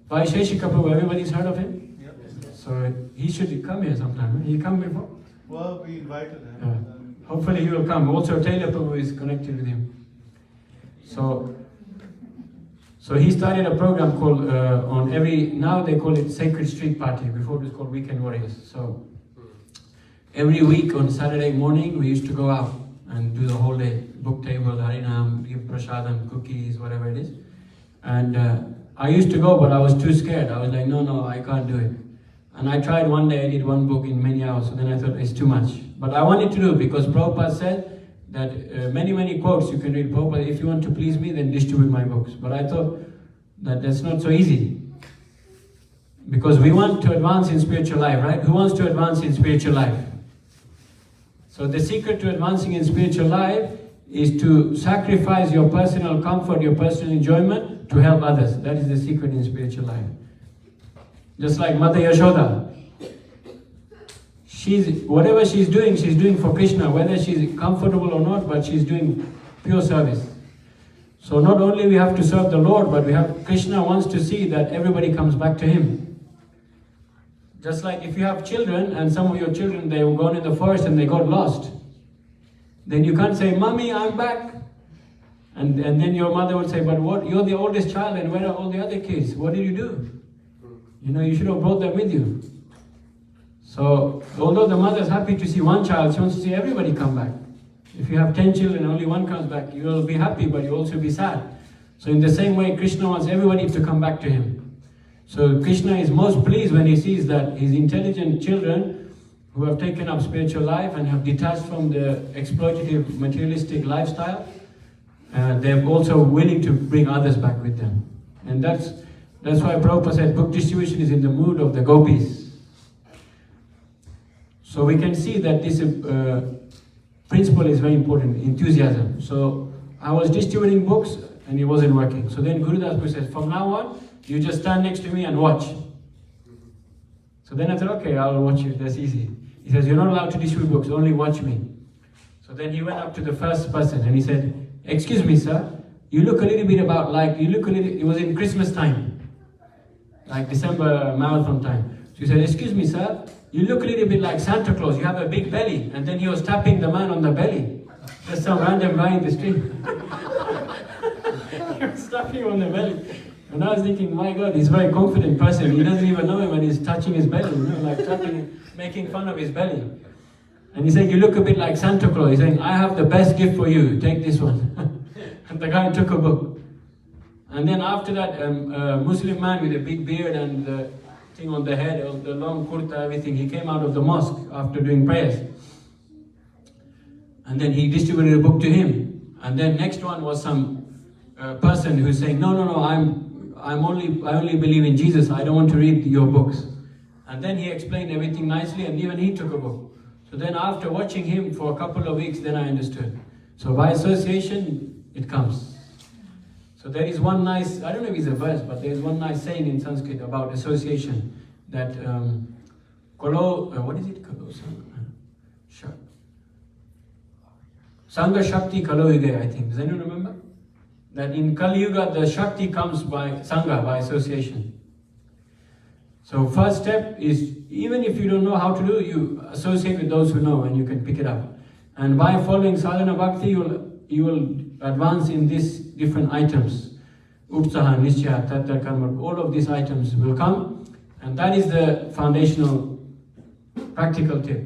Vaisheshika Prabhu, everybody's heard of him? Yep. So he should come here sometime. Right? He come before? Well, we invited him. Yeah. Hopefully he will come. Also Taylor Prabhu is connected with him. So he started a program called now they call it Sacred Street Party. Before it was called Weekend Warriors. So every week on Saturday morning we used to go out and do the whole day. Book table, Harinam, give prasadam, cookies, whatever it is. And I used to go, but I was too scared. I was like, no, I can't do it. And I tried one day, I did one book in many hours, so then I thought it's too much. But I wanted to do it because Prabhupada said that many quotes you can read. Prabhupada, if you want to please me, then distribute my books. But I thought that that's not so easy. Because we want to advance in spiritual life, right? Who wants to advance in spiritual life? So the secret to advancing in spiritual life is to sacrifice your personal comfort, your personal enjoyment to help others. That is the secret in spiritual life. Just like Mother Yashoda. Whatever she's doing for Krishna, whether she's comfortable or not, but she's doing pure service. So not only we have to serve the Lord, but Krishna wants to see that everybody comes back to him. Just like if you have children, and some of your children, they were gone in the forest and they got lost. Then you can't say, Mommy, I'm back. And then your mother would say, but what? You're the oldest child and where are all the other kids? What did you do? You should have brought them with you. So, although the mother is happy to see one child, she wants to see everybody come back. If you have 10 children and only one comes back, you will be happy, but you'll also be sad. So in the same way, Krishna wants everybody to come back to him. So Krishna is most pleased when he sees that his intelligent children who have taken up spiritual life and have detached from the exploitative materialistic lifestyle, they're also willing to bring others back with them. And that's why Prabhupada said book distribution is in the mood of the gopis. So we can see that this principle is very important, enthusiasm. So I was distributing books and it wasn't working. So then Gurudas Prabhu says, from now on, you just stand next to me and watch. So then I thought, okay, I'll watch you, that's easy. He says, you're not allowed to distribute books, only watch me. So then he went up to the first person and he said, excuse me, sir, you look a little bit it was in Christmas time, like December marathon time. So he said, excuse me, sir, you look a little bit like Santa Claus, you have a big belly. And then he was tapping the man on the belly. Just some random guy in the street. He was tapping on the belly. And I was thinking, my God, he's a very confident person. He doesn't even know him when he's touching his belly, like tapping, making fun of his belly. And he said, you look a bit like Santa Claus. He's saying, I have the best gift for you, take this one. And the guy took a book. And then after that, a Muslim man with a big beard and the thing on the head, the long kurta, everything, he came out of the mosque after doing prayers. And then he distributed a book to him. And then next one was some person who's saying, no, I only believe in Jesus, I don't want to read your books. And then he explained everything nicely and even he took a book. So then after watching him for a couple of weeks, then I understood. So by association, it comes. So there is one nice, I don't know if it's a verse, but there is one nice saying in Sanskrit about association, that what is it? Sangha Shakti Kalo Yuga, I think. Does anyone remember? That in Kali Yuga, the Shakti comes by Sangha, by association. So first step is, even if you don't know how to do, you associate with those who know and you can pick it up. And by following sadhana bhakti, you will advance in these different items. Utsaha, Nishya, Tattva, Karma, all of these items will come. And that is the foundational practical tip.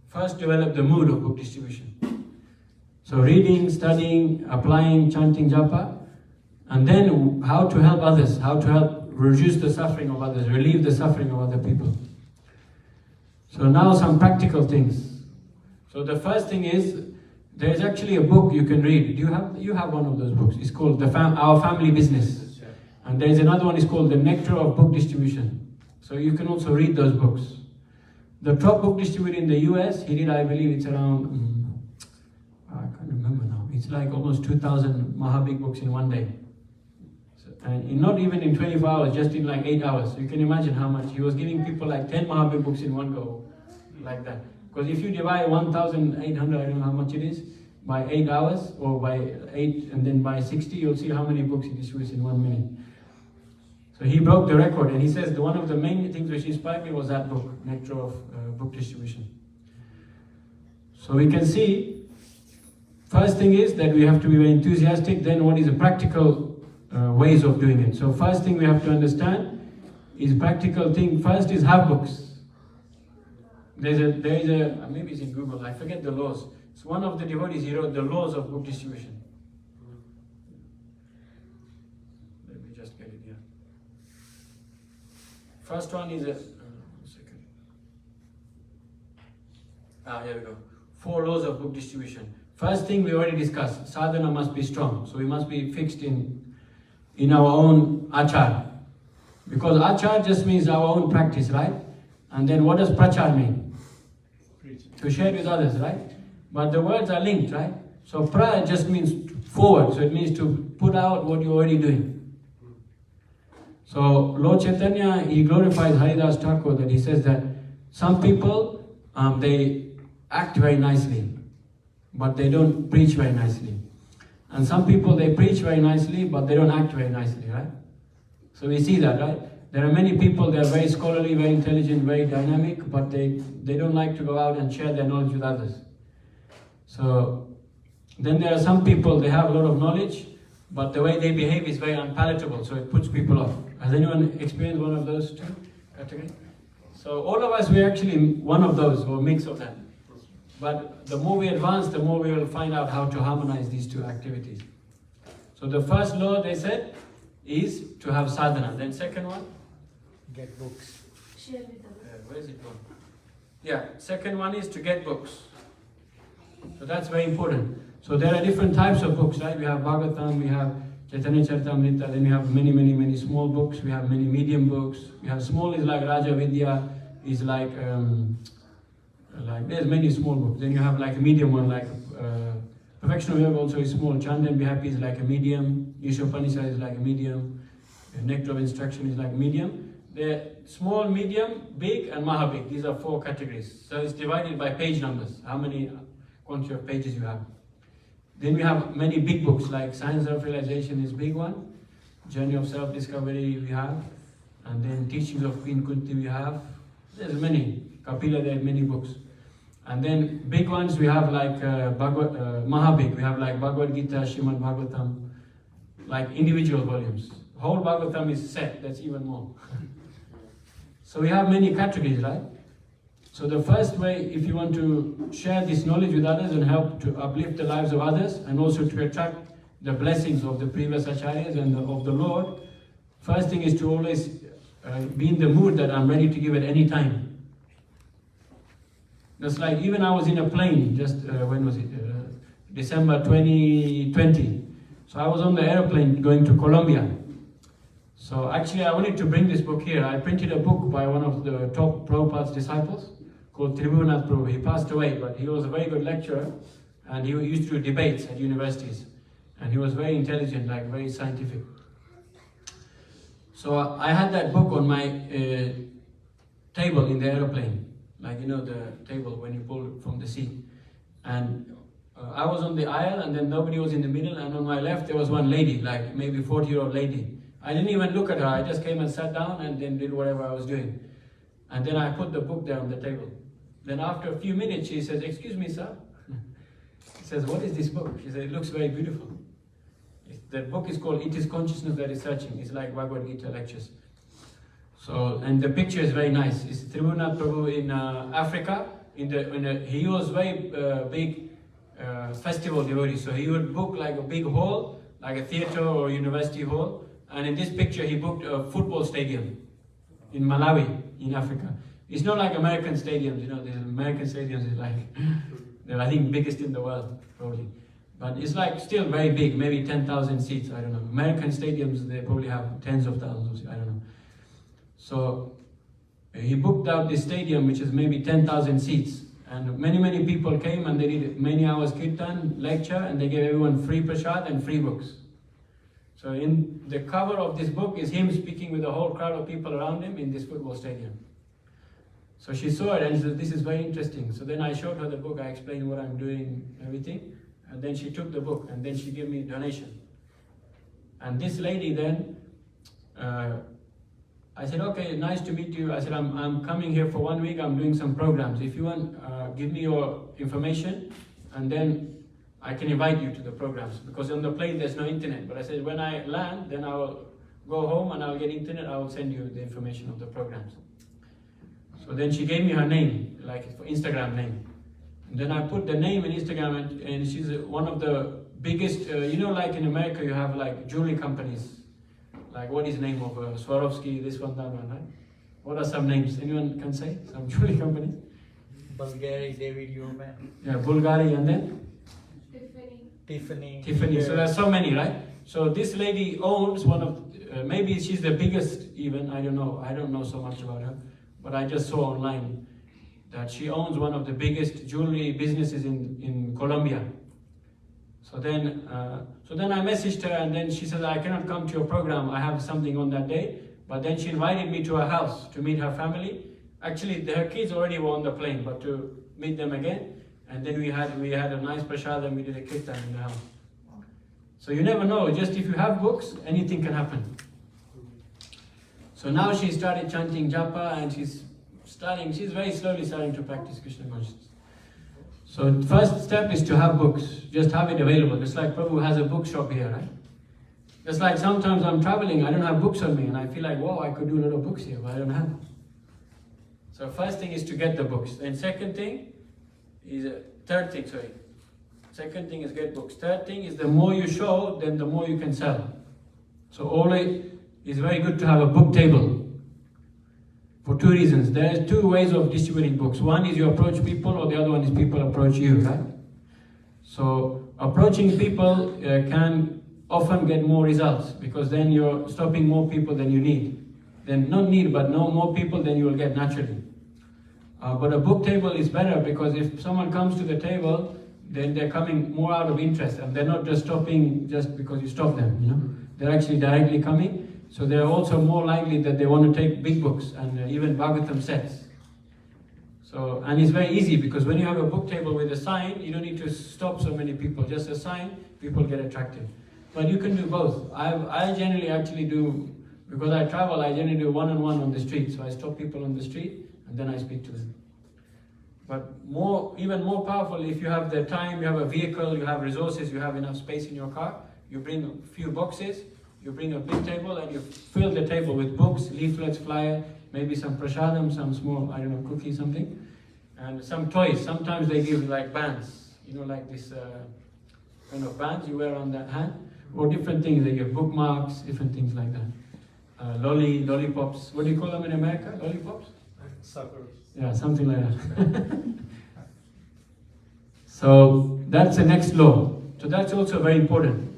First, develop the mood of book distribution. So reading, studying, applying, chanting japa, and then how to help others, how to help reduce the suffering of others, relieve the suffering of other people. So now some practical things. So the first thing is, there is actually a book you can read. You have one of those books. It's called Our Family Business. And there is another one, it's called The Nectar of Book Distribution. So you can also read those books. The top book distributor in the US, he did, I believe it's around, I can't remember now. It's like almost 2,000 Mahabig books in one day. And not even in 24 hours, just in like 8 hours. So you can imagine how much. He was giving people like 10 Mahabig books in one go, like that. Because if you divide 1,800, I don't know how much it is, by 8 hours, or by 8 and then by 60, you'll see how many books he distributes in 1 minute. So he broke the record, and he says that one of the main things which inspired me was that book, Nectar of Book Distribution. So we can see, first thing is that we have to be very enthusiastic, then what is the practical ways of doing it. So first thing we have to understand is practical thing. First is have books. There is a maybe it's in Google, I forget the laws. It's one of the devotees, he wrote the laws of book distribution. Let me just get it here. First one is here we go. 4 laws of book distribution. First thing we already discussed, sadhana must be strong. So we must be fixed in our own achar. Because achar just means our own practice, right? And then what does prachar mean? To share with others, right? But the words are linked, right? So pra just means forward, so it means to put out what you're already doing. So Lord Chaitanya, he glorifies Haridas Thakur, that he says that some people, they act very nicely, but they don't preach very nicely. And some people, they preach very nicely, but they don't act very nicely, right? So we see that, right? There are many people, they are very scholarly, very intelligent, very dynamic, but they don't like to go out and share their knowledge with others. So then there are some people, they have a lot of knowledge, but the way they behave is very unpalatable, so it puts people off. Has anyone experienced one of those two categories? So all of us, we're actually one of those, or a mix of that. But the more we advance, the more we will find out how to harmonize these two activities. So the first law, they said, is to have sadhana. Then second one? Get books. Share with others. Where is it going? Yeah, second one is to get books. So that's very important. So there are different types of books, right? We have Bhagavatam, we have Chaitanya Charitamrita, then we have many small books, we have many medium books. We have small is like Raja Vidya, is like there's many small books. Then you have like a medium one, like Perfection of Yoga also is small. Chant and Be Happy is like a medium. Ishopanishad is like a medium. Nectar of Instruction is like a medium. The small, medium, big, and Mahabig. These are 4 categories. So it's divided by page numbers. How many quantity of pages you have. Then we have many big books like Science of Realization is big one. Journey of Self-Discovery we have. And then Teachings of Queen Kunti we have. There's many. Kapila, there are many books. And then big ones we have like Mahabig. We have like Bhagavad Gita, Srimad Bhagavatam, like individual volumes. Whole Bhagavatam is set, that's even more. So we have many categories, right? So the first way, if you want to share this knowledge with others and help to uplift the lives of others and also to attract the blessings of the previous acharyas and of the Lord, first thing is to always be in the mood that I'm ready to give at any time. Just like even I was in a plane just, when was it? December 2020. So I was on the airplane going to Colombia. So actually I wanted to bring this book here. I printed a book by one of the top Prabhupada's disciples called Tribhunath Prabhu. He passed away, but he was a very good lecturer and he used to do debates at universities. And he was very intelligent, like very scientific. So I had that book on my table in the aeroplane. Like, you know, the table when you pull from the seat. And I was on the aisle and then nobody was in the middle, and on my left there was one lady, like maybe 40-year-old lady. I didn't even look at her, I just came and sat down and then did whatever I was doing. And then I put the book there on the table. Then after a few minutes she says, "Excuse me, sir." She says, "What is this book?" She said, "It looks very beautiful." The book is called "It is Consciousness That is Searching." It's like Bhagavad Gita lectures. So, and the picture is very nice. It's Tribhunath Prabhu in Africa. He was very big festival devotee. So he would book like a big hall, like a theater or university hall. And in this picture, he booked a football stadium in Malawi, in Africa. It's not like American stadiums. You know, the American stadiums is like they're, I think, biggest in the world probably. But it's like still very big, maybe 10,000 seats. I don't know. American stadiums, they probably have tens of thousands. I don't know. So he booked out this stadium, which is maybe 10,000 seats. And many people came and they did many hours kirtan, lecture, and they gave everyone free prasad and free books. So in the cover of this book is him speaking with a whole crowd of people around him in this football stadium. So she saw it and said, "This is very interesting." So then I showed her the book, I explained what I'm doing, everything. And then she took the book and then she gave me a donation. And this lady then, I said, "Okay, nice to meet you." I said, I'm coming here for 1 week, I'm doing some programs. If you want, give me your information and then I can invite you to the programs. Because on the plane there's no internet. But I said, when I land, then I will go home and I'll get internet, I will send you the information of the programs. So then she gave me her name, like Instagram name. And then I put the name in Instagram and she's one of the biggest, you know, like in America you have like jewelry companies. Like what is the name of Swarovski, this one, that one, right? What are some names? Anyone can say? Some jewelry companies? Bulgari, David Euroman, Yeah, Bulgari, and then? Tiffany. Tiffany. So there's so many, right? So this lady owns one of, maybe she's the biggest even, I don't know. I don't know so much about her. But I just saw online that she owns one of the biggest jewelry businesses in Colombia. So then I messaged her and then she said, "I cannot come to your program, I have something on that day." But then she invited me to her house to meet her family. Actually, her kids already were on the plane, but to meet them again. And then we had a nice prasad and we did a kirtan in the house. So you never know, just if you have books, anything can happen. So now she started chanting japa and she's very slowly starting to practice Krishna consciousness. So first step is to have books, just have it available. Just like Prabhu has a bookshop here, right? Just like sometimes I'm traveling, I don't have books on me and I feel like, wow, I could do a lot of books here, but I don't have them. So first thing is to get the books. Then second thing is, second thing is get books. Third thing is the more you show, then the more you can sell. So always it's very good to have a book table. For two reasons. There are two ways of distributing books. One is you approach people, or the other one is people approach you, right? So approaching people can often get more results because then you're stopping more people than you need. Then not need, but no more people than you will get naturally. But a book table is better because if someone comes to the table, then they're coming more out of interest and they're not just stopping just because you stop them, you know? They're actually directly coming. So they're also more likely that they want to take big books and even Bhagavatam sets. So, and it's very easy because when you have a book table with a sign, you don't need to stop so many people. Just a sign, people get attracted. But you can do both. I generally actually do, because I travel, I generally do one-on-one on the street. So I stop people on the street and then I speak to them. But even more powerful, if you have the time, you have a vehicle, you have resources, you have enough space in your car, you bring a few boxes, you bring a big table and you fill the table with books, leaflets, flyer, maybe some prasadam, some small, I don't know, cookie, something, and some toys. Sometimes they give like bands, you know, like this kind of bands you wear on the hand, or different things. They give bookmarks, different things like that. Lollipops. What do you call them in America? Lollipops? Suckers. Yeah, something like that. So that's the next law. So that's also very important.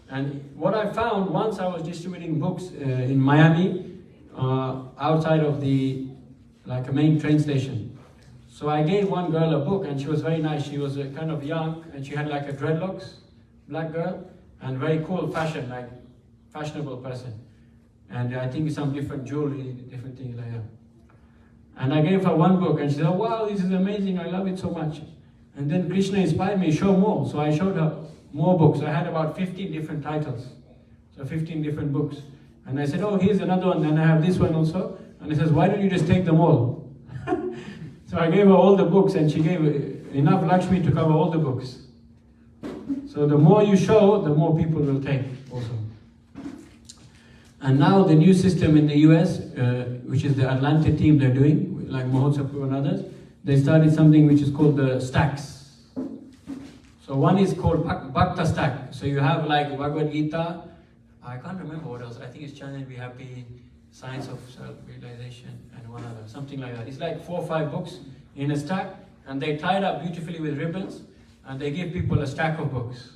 And what I found once I was distributing books in Miami, outside of like a main train station. So I gave one girl a book and she was very nice. She was kind of young and she had like a dreadlocks, black girl, and very cool fashion, like fashionable person. And I think some different jewelry, different things like that. And I gave her one book and she said, "Wow, this is amazing, I love it so much." And then Krishna inspired me, show more. So I showed her more books. I had about 15 different titles. So 15 different books. And I said, oh, here's another one, and I have this one also. And he says, why don't you just take them all? So I gave her all the books, and she gave enough Lakshmi to cover all the books. So the more you show, the more people will take also. And now the new system in the US, which is the Atlanta team they're doing, like Mahotsapu and others, they started something which is called the stacks. So one is called Bhakta stack. So you have like Bhagavad Gita, I can't remember what else, I think it's Channel Be Happy, Science of Self-Realization, and one other, something like that. It's like 4 or 5 books in a stack, and they tie it up beautifully with ribbons, and they give people a stack of books.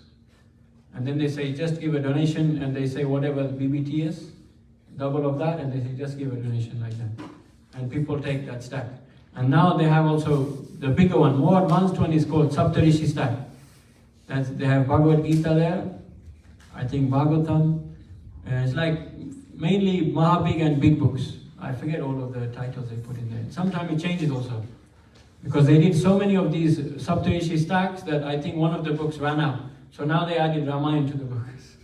And then they say, just give a donation, and they say whatever the BBT is, double of that, and they say, just give a donation like that. And people take that stack. And now they have also the bigger one, more advanced one is called Saptarishi stack. They have Bhagavad Gita there, I think Bhagavatam. It's like mainly Mahabig and big books. I forget all of the titles they put in there. Sometimes it changes also. Because they did so many of these Saptarishi stacks that I think one of the books ran out. So now they added Ramayana to the books.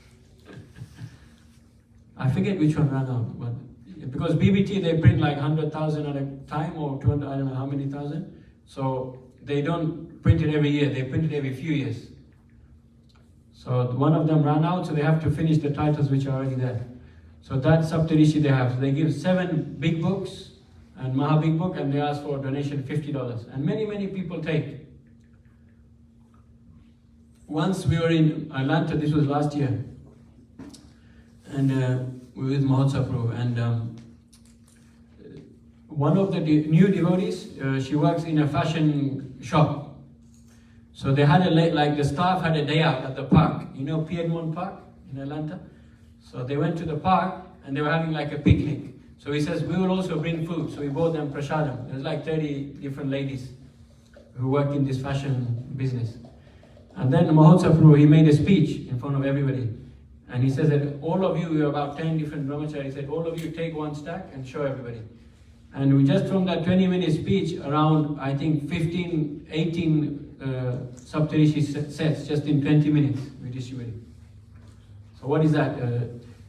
I forget which one ran out, but because BBT they print like 100,000 at a time or 200, I don't know how many thousand. So they don't print it every year, they print it every few years. So one of them ran out, so they have to finish the titles which are already there. So that Saptarishi they have. So they give 7 big books and Mahabig book, and they ask for a donation $50. And many people take. Once we were in Atlanta, this was last year, and we were with Mahotsapu, and one of the new devotees, she works in a fashion shop. So they had like the staff had a day out at the park, you know Piedmont Park in Atlanta? So they went to the park and they were having like a picnic. So he says, we will also bring food. So we bought them prasadam. There's like 30 different ladies who work in this fashion business. And then Mahotsapu, he made a speech in front of everybody. And he says that all of you, we were about 10 different brahmacharis, he said, all of you take one stack and show everybody. And we just from that 20-minute speech, around I think 15, 18 Saptarishi sets just in 20 minutes we distributed. So what is that?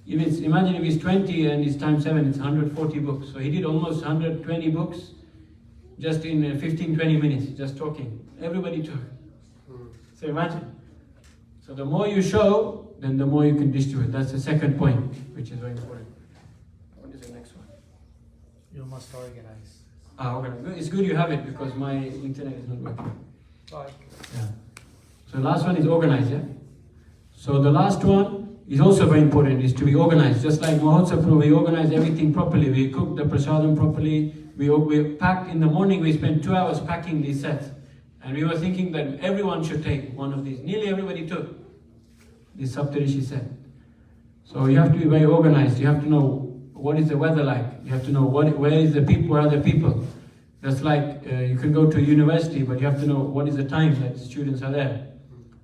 Imagine if it's 20 and it's times 7, it's 140 books. So he did almost 120 books just in 15, 20 minutes, just talking. Everybody took. So imagine. So the more you show, then the more you can distribute. That's the second point, which is very important. What is the next one? You must organize. Okay. It's good you have it because my internet is not working. Bye. Yeah. So the last one is organize, yeah? So the last one is also very important, is to be organized. Just like Mahotsapu, we organize everything properly. We cook the prasadam properly. We packed in the morning, we spent 2 hours packing these sets. And we were thinking that everyone should take one of these. Nearly everybody took this Saptarishi set. So you have to be very organized. You have to know what is the weather like. You have to know where are the people. That's like you can go to university, but you have to know what is the time that students are there.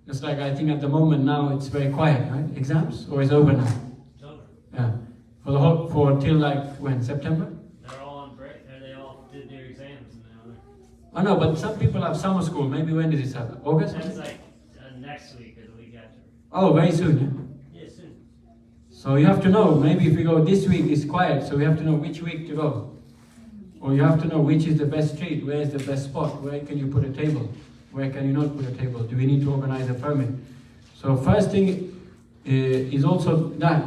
It's like I think at the moment now it's very quiet, right? Exams, or is it over now? It's over. Yeah. For till like when? September? They're all on break. They all did their exams now. I know, but some people have summer school. Maybe when does it start? August? That's like next week or the week after. Oh, very soon, yeah? Yeah, soon. So you have to know, maybe if we go this week it's quiet, so we have to know which week to go. Or you have to know which is the best street, where is the best spot, where can you put a table, where can you not put a table, do we need to organize a permit? So first thing is also that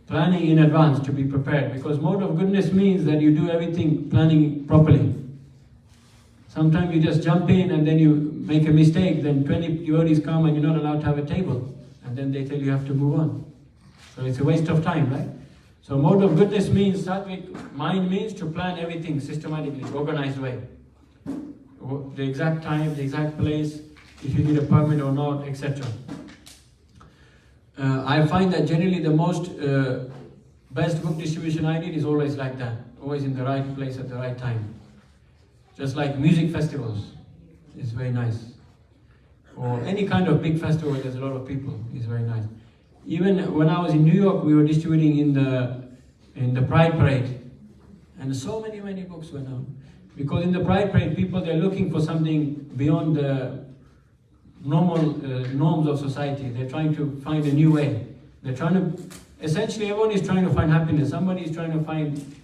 planning in advance, to be prepared, because mode of goodness means that you do everything planning properly. Sometimes you just jump in and then you make a mistake, then 20 devotees come and you're not allowed to have a table, and then they tell you have to move on. So it's a waste of time, right? So mode of goodness means, sattvic mind means to plan everything systematically, organized way. The exact time, the exact place, if you need a permit or not, etc. I find that generally the most best book distribution I did is always like that, always in the right place at the right time. Just like music festivals, it's very nice. Or any kind of big festival where there's a lot of people, is very nice. Even when I was in New York, we were distributing in the Pride Parade, and so many books went out. Because in the Pride Parade, people, they're looking for something beyond the normal norms of society. They're trying to find a new way. They're trying to, essentially everyone is trying to find happiness. Somebody is trying to find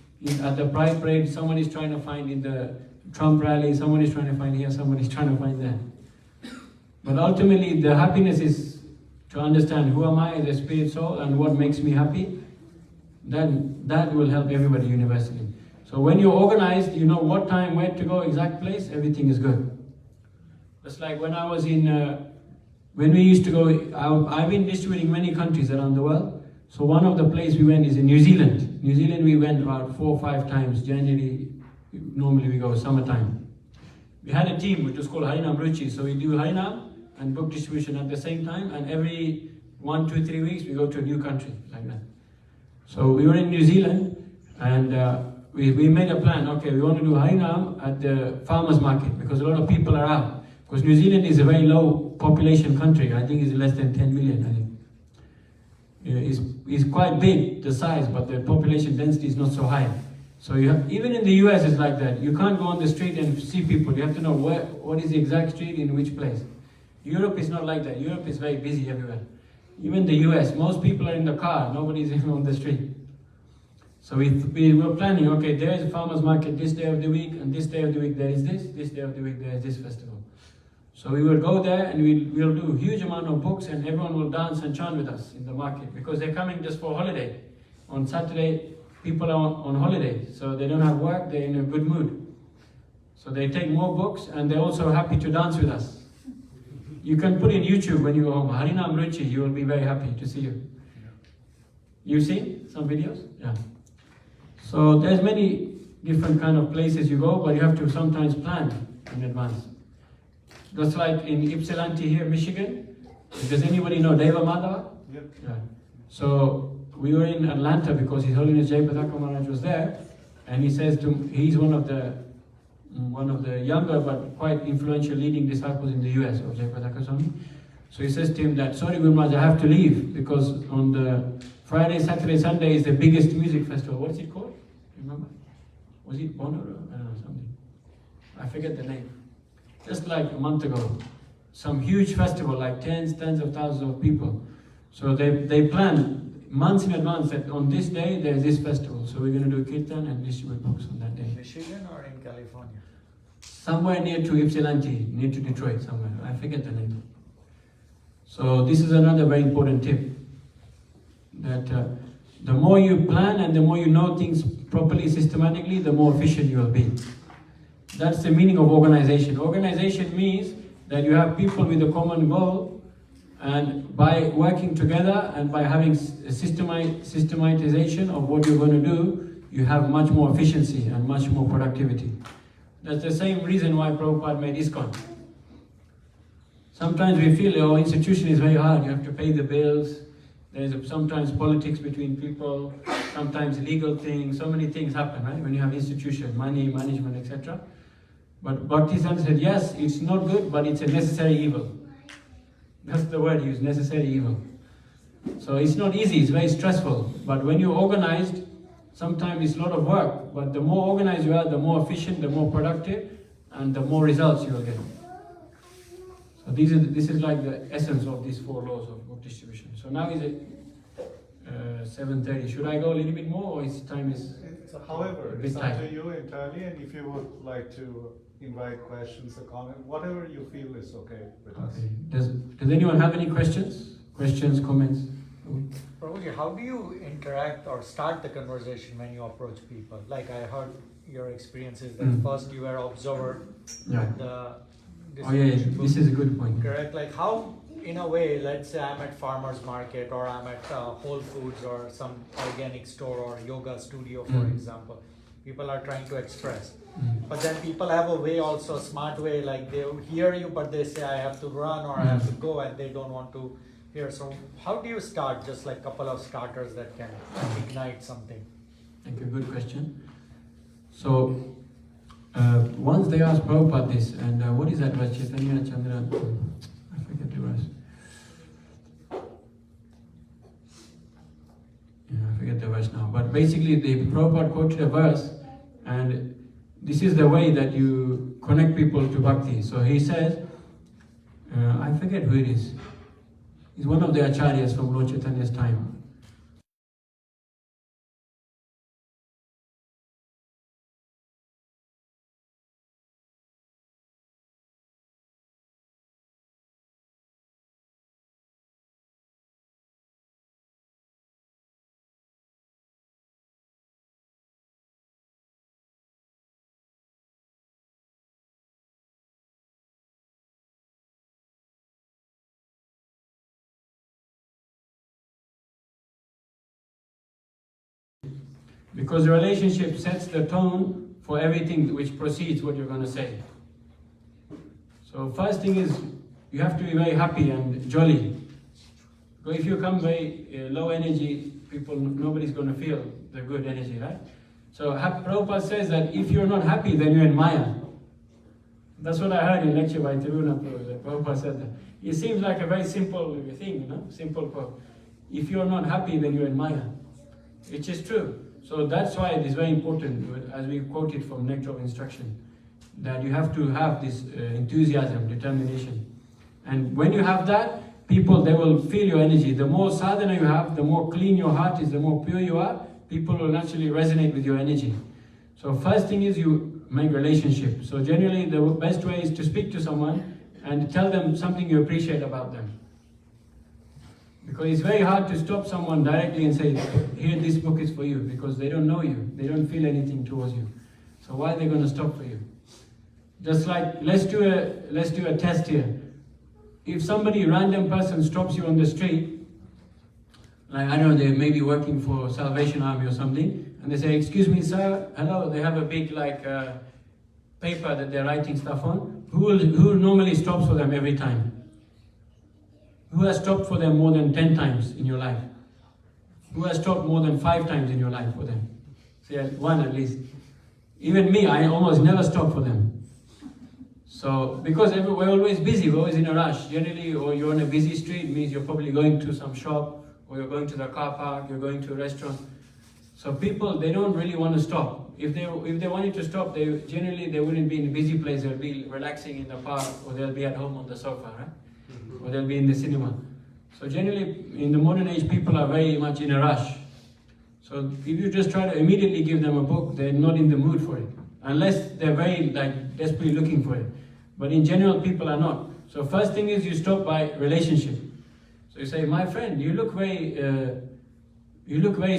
at the Pride Parade, someone is trying to find in the Trump rally, someone is trying to find here, someone is trying to find there. But ultimately, the happiness is to understand who am I as a spirit soul and what makes me happy. Then that will help everybody universally. So when you're organized, you know what time, where to go, exact place, everything is good. Just like when I was in, when we used to go, I've been distributing many countries around the world. So one of the places we went is in New Zealand. New Zealand we went about 4 or 5 times. January, normally we go summertime. We had a team which was called Harinam Ruchi. So we do Harinam and book distribution at the same time. And every 1, 2, 3 weeks we go to a new country like that. So we were in New Zealand and we made a plan. Okay, we want to do Harinam at the farmers market because a lot of people are out. Because New Zealand is a very low population country. I think it's less than 10 million, I think. It's quite big, the size, but the population density is not so high. So you have, even in the US it's like that. You can't go on the street and see people. You have to know what is the exact street in which place. Europe is not like that. Europe is very busy everywhere. Even the US, most people are in the car. Nobody is even on the street. So we were planning, okay, there is a farmer's market this day of the week, and this day of the week there is this day of the week there is this festival. So we will go there and we'll do a huge amount of books and everyone will dance and chant with us in the market because they're coming just for holiday. On Saturday, people are on holiday, so they don't have work, they're in a good mood. So they take more books and they're also happy to dance with us. You can put in YouTube when you go home, Harinam Ruchi, you will be very happy to see you. You've seen some videos? Yeah. So there's many different kind of places you go, but you have to sometimes plan in advance. Just like in Ypsilanti here, Michigan. Does anybody know Deva Madhava? Yep. Yeah. So we were in Atlanta because His Holiness Jayapataka Maharaj was there, and he says he's one of the younger but quite influential leading disciples in the US of Jayapataka Swami. So he says to him that, sorry Guru Maharaj, I have to leave because on the Friday, Saturday, Sunday is the biggest music festival. What is it called? Remember? Was it Bono? I don't know, something. I forget the name. Just like a month ago, some huge festival, like tens of thousands of people. So they plan months in advance that on this day there's this festival. So we're going to do Kirtan and distribute books on that day. Michigan or in California? Somewhere near to Ypsilanti, near to Detroit, somewhere. I forget the name. So this is another very important tip. That the more you plan and the more you know things properly, systematically, the more efficient you will be. That's the meaning of organization. Organization means that you have people with a common goal, and by working together and by having a systematization of what you're going to do, you have much more efficiency and much more productivity. That's the same reason why Prabhupada made ISKCON. Sometimes we feel our institution is very hard, you have to pay the bills, there's sometimes politics between people, sometimes legal things, so many things happen, right? When you have institution, money, management, etc. But Bhakti said, yes, it's not good, but it's a necessary evil. That's the word used, necessary evil. So it's not easy, it's very stressful. But when you're organized, sometimes it's a lot of work. But the more organized you are, the more efficient, the more productive, and the more results you will get. So this is like the essence of these 4 laws of book distribution. So now is it 7:30. Should I go a little bit more, or is time is? However, a it's bit up tight? to you entirely, and if you would like to invite questions or comment, whatever you feel is okay with us. Okay. Does anyone have any questions? Questions, comments? Prabhuji, how do you interact or start the conversation when you approach people? Like I heard your experiences that first you were observer. Yeah. And Oh yeah, this is a good point. correct. Like how, in a way, let's say I'm at farmer's market or I'm at Whole Foods or some organic store or yoga studio, for example. People are trying to express. But then people have a way also, a smart way, like they hear you, but they say I have to run or I have to go, and they don't want to hear. So how do you start? Just like a couple of starters that can ignite something. Thank you, good question. So, once they asked Prabhupada this, and what is that verse? Chaitanya Chandra, I forget the verse. Yeah, I forget the verse now. But basically, the Prabhupada quoted a verse, and this is the way that you connect people to bhakti. So he says, I forget who it is. He's one of the acharyas from Lord Chaitanya's time. Because the relationship sets the tone for everything which precedes what you're going to say. So first thing is, you have to be very happy and jolly. Because if you come very low energy, nobody's going to feel the good energy, right? So Prabhupada says that if you're not happy, then you're in Maya. That's what I heard in lecture by Tiruna Prabhupada. Prabhupada said that. It seems like a very simple thing, simple quote. If you're not happy, then you're in Maya. Which is true. So that's why it is very important, as we quoted from Nectar of Instruction, that you have to have this enthusiasm, determination. And when you have that, people, they will feel your energy. The more sadhana you have, the more clean your heart is, the more pure you are, people will naturally resonate with your energy. So first thing is you make relationship. So generally the best way is to speak to someone and tell them something you appreciate about them. Because it's very hard to stop someone directly and say, here, this book is for you, because they don't know you, they don't feel anything towards you. So why are they going to stop for you? Just like, let's do a test here. If somebody, random person, stops you on the street, like, I don't know, they may be working for Salvation Army or something, and they say, excuse me, sir, hello, they have a big, paper that they're writing stuff on. Who normally stops for them every time? Who has stopped for them more than 10 times in your life? Who has stopped more than 5 times in your life for them? Say one at least. Even me, I almost never stop for them. So, because we're always busy, we're always in a rush. Generally, or you're on a busy street, means you're probably going to some shop, or you're going to the car park, you're going to a restaurant. So people, they don't really want to stop. If they wanted to stop, they wouldn't be in a busy place, they'll be relaxing in the park, or they'll be at home on the sofa, right? Or they'll be in the cinema. So generally, in the modern age, people are very much in a rush. So if you just try to immediately give them a book, they're not in the mood for it. Unless they're very desperately looking for it. But in general, people are not. So first thing is you stop by relationship. So you say, my friend, you look very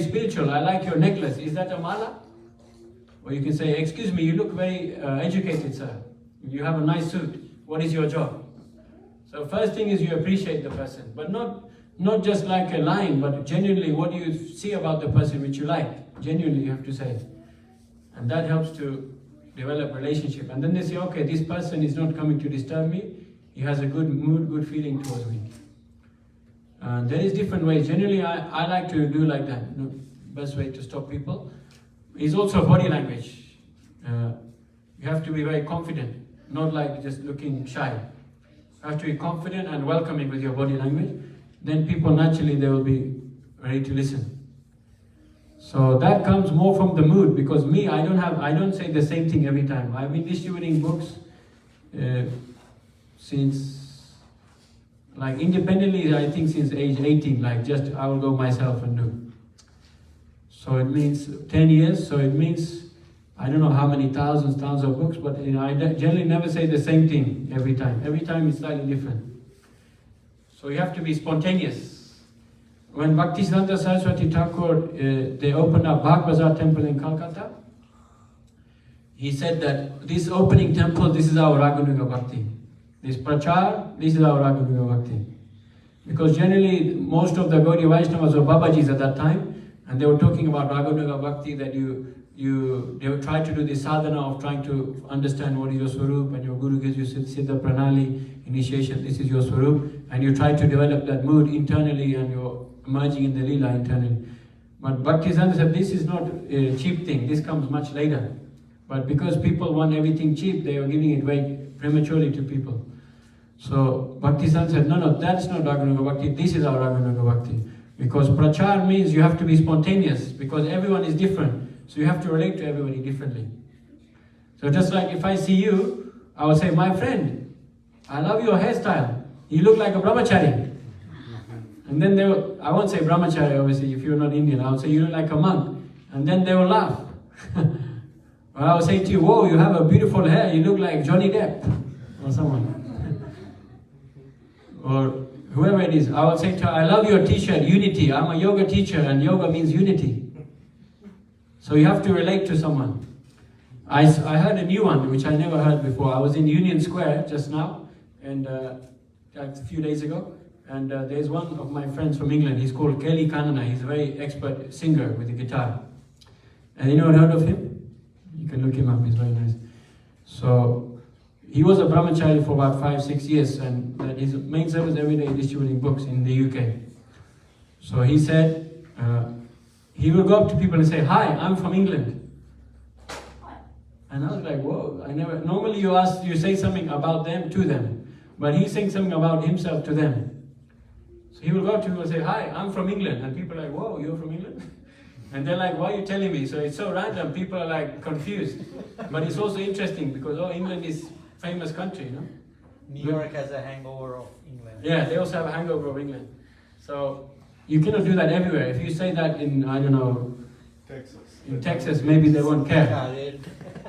spiritual. I like your necklace. Is that a mala? Or you can say, excuse me, you look very educated, sir. You have a nice suit. What is your job? So first thing is you appreciate the person, but not just like a line, but genuinely what do you see about the person which you like? Genuinely you have to say. And that helps to develop relationship. And then they say, okay, this person is not coming to disturb me, he has a good mood, good feeling towards me. There is different ways. Generally I like to do like that. The best way to stop people is also body language. You have to be very confident, not like just looking shy. You have to be confident and welcoming with your body language. Then people naturally, they will be ready to listen. So that comes more from the mood, because me, I don't say the same thing every time. I've been distributing books since, independently, I think since age 18, I will go myself and do. So it means 10 years, so it means, I don't know how many thousands of books, but I generally never say the same thing every time. Every time it's slightly different. So you have to be spontaneous. When Bhaktisiddhanta Saraswati Thakur, they opened up Bhag Bazaar temple in Calcutta, he said that this opening temple, this is our Raganuga Bhakti. This Prachar, this is our Raganuga Bhakti. Because generally, most of the Gaudiya Vaishnavas were Babajis at that time, and they were talking about Raganuga Bhakti, that they would try to do the sadhana of trying to understand what is your swarup, and your guru gives you Siddha Pranali, initiation, this is your swarup, and you try to develop that mood internally and you're emerging in the lila internally. But Bhaktisiddhanta said this is not a cheap thing, this comes much later. But because people want everything cheap, they are giving it very prematurely to people. So Bhaktisiddhanta said, no, that's not Raganuga Bhakti, this is our Raganuga Bhakti. Because Prachar means you have to be spontaneous, because everyone is different. So you have to relate to everybody differently. So just like if I see you, I will say, my friend, I love your hairstyle. You look like a brahmachari. And then they will, I won't say brahmachari obviously if you're not Indian, I will say you look like a monk. And then they will laugh. Or I will say to you, whoa, you have a beautiful hair, you look like Johnny Depp. Or someone. Or whoever it is, I will say to her, I love your t-shirt, unity. I'm a yoga teacher and yoga means unity. So you have to relate to someone. I heard a new one, which I never heard before. I was in Union Square just now, and a few days ago, and there's one of my friends from England, he's called Kelly Kanana. He's a very expert singer with a guitar. And anyone heard of him? You can look him up, he's very nice. So, he was a brahmachari for about 5-6 years, and his main service every day distributing books in the UK. So he said, he will go up to people and say, hi, I'm from England. And I was like, whoa, normally you say something about them to them, but he's saying something about himself to them. So he will go up to people and say, hi, I'm from England. And people are like, whoa, you're from England? And they're like, why are you telling me? So it's so random, people are like confused. But it's also interesting because, England is a famous country, you know? New York has a hangover of England. Yeah, they also have a hangover of England. So you cannot do that everywhere. If you say that in, I don't know, Texas, maybe they won't care.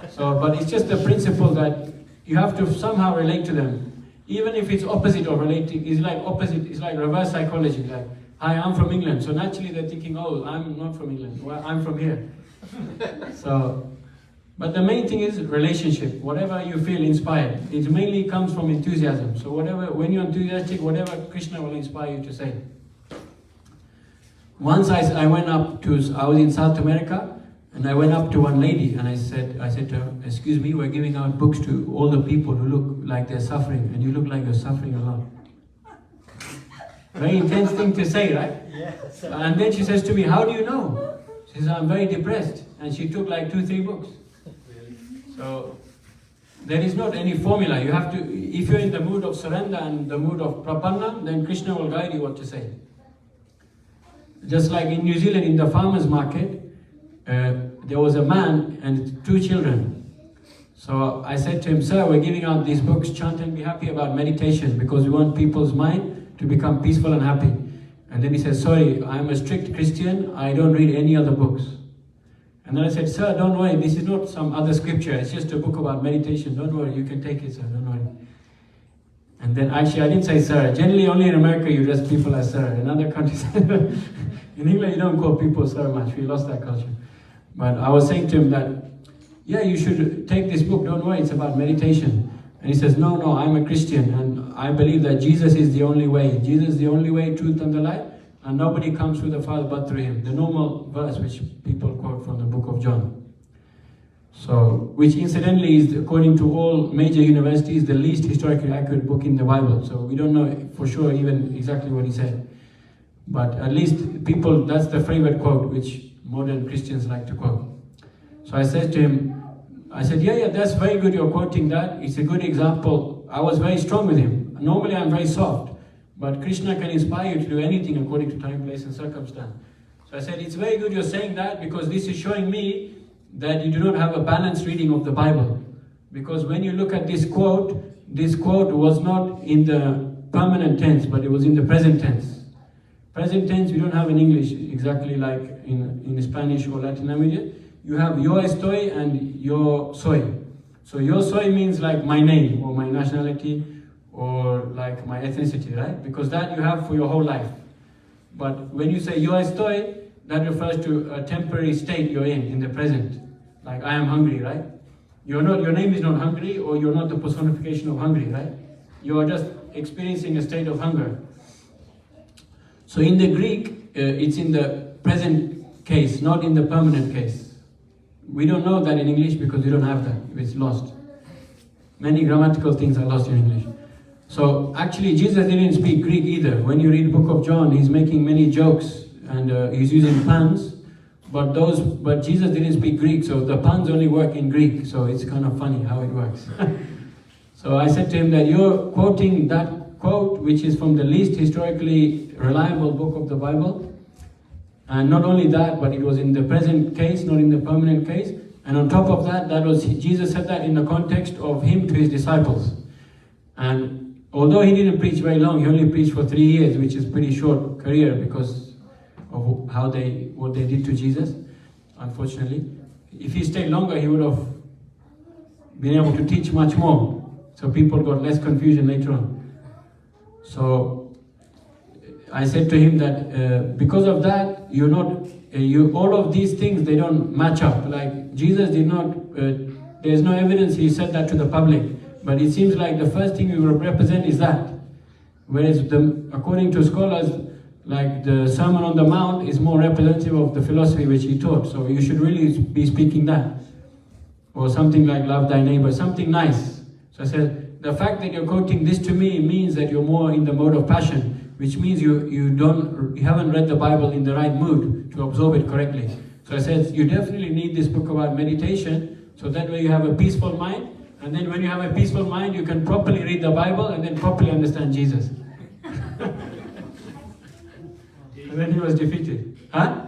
So, but it's just the principle that you have to somehow relate to them. Even if it's opposite of relating, it's like opposite, it's like reverse psychology. Like, hi, I'm from England. So naturally they're thinking, oh, I'm not from England. Well, I'm from here. So, but the main thing is relationship. Whatever you feel inspired, it mainly comes from enthusiasm. So when you're enthusiastic, whatever Krishna will inspire you to say. Once I went up to, I was in South America, and I went up to one lady and I said to her, excuse me, we're giving out books to all the people who look like they're suffering, and you look like you're suffering a lot. Very intense thing to say, right? Yes. And then she says to me, how do you know? She says, I'm very depressed. And she took like 2-3 books. So there is not any formula. You have to, if you're in the mood of surrender and the mood of prapanna, then Krishna will guide you what to say. Just like in New Zealand, in the farmer's market, there was a man and 2 children. So I said to him, sir, we're giving out these books, chant and be happy about meditation, because we want people's mind to become peaceful and happy. And then he said, sorry, I'm a strict Christian, I don't read any other books. And then I said, sir, don't worry, this is not some other scripture, it's just a book about meditation, don't worry, you can take it, sir, don't worry. And then actually I didn't say sir. Generally only in America you address people as sir. In other countries, in England you don't call people sir much, we lost that culture. But I was saying to him that, yeah, you should take this book, don't worry, it's about meditation. And he says, no, I'm a Christian and I believe that Jesus is the only way. Jesus is the only way, truth and the light, and nobody comes to the Father but through him. The normal verse which people quote from the book of John. So, which incidentally is, according to all major universities, the least historically accurate book in the Bible. So we don't know for sure even exactly what he said. But at least people, that's the favorite quote which modern Christians like to quote. So I said to him, yeah, that's very good, you're quoting that. It's a good example. I was very strong with him. Normally I'm very soft, but Krishna can inspire you to do anything according to time, place and circumstance. So I said, it's very good you're saying that, because this is showing me that you do not have a balanced reading of the Bible. Because when you look at this quote was not in the permanent tense, but it was in the present tense. Present tense we don't have in English exactly like in Spanish or Latin America. You have yo estoy and yo soy. So yo soy means like my name or my nationality or like my ethnicity, right? Because that you have for your whole life. But when you say yo estoy, that refers to a temporary state you're in the present. Like I am hungry, right? Your name is not hungry, or you're not the personification of hungry, right? You are just experiencing a state of hunger. So in the Greek, it's in the present case, not in the permanent case. We don't know that in English because we don't have that, it's lost. Many grammatical things are lost in English. So actually Jesus didn't speak Greek either. When you read the book of John, he's making many jokes and he's using puns, but Jesus didn't speak Greek, so the puns only work in Greek, so it's kind of funny how it works. So I said to him that you're quoting that quote, which is from the least historically reliable book of the Bible. And not only that, but it was in the present case, not in the permanent case. And on top of that, Jesus said that in the context of him to his disciples. And although he didn't preach very long, he only preached for 3 years, which is pretty short career because of what they did to Jesus, unfortunately. If he stayed longer, he would have been able to teach much more. So people got less confusion later on. So I said to him that because of that, all of these things, they don't match up. Like Jesus did not, there's no evidence he said that to the public. But it seems like the first thing we will represent is that. Whereas according to scholars, like the Sermon on the Mount is more representative of the philosophy which he taught. So you should really be speaking that. Or something like love thy neighbor, something nice. So I said, the fact that you're quoting this to me means that you're more in the mode of passion, which means you haven't read the Bible in the right mood to absorb it correctly. So I said, you definitely need this book about meditation, so that way you have a peaceful mind, and then when you have a peaceful mind, you can properly read the Bible and then properly understand Jesus. And then he was defeated. Huh?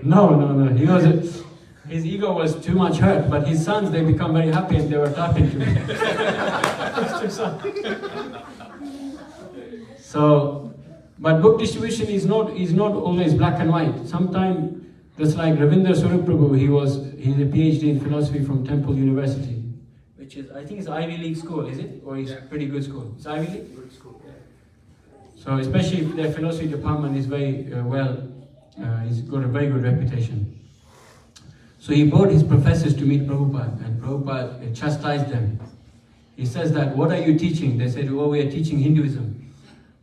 No. His ego was too much hurt, but his sons, they become very happy and they were clapping to him. So, but book distribution is not always black and white. Sometimes, just like Ravindra Swarup Prabhu, he's a PhD in philosophy from Temple University, which is, I think it's Ivy League school, is it? Or it's pretty good school. It's Ivy League? Good school, yeah. So especially if their philosophy department is very he's got a very good reputation. So he brought his professors to meet Prabhupada, and Prabhupada chastised them. He says that, what are you teaching? They said, oh, we are teaching Hinduism.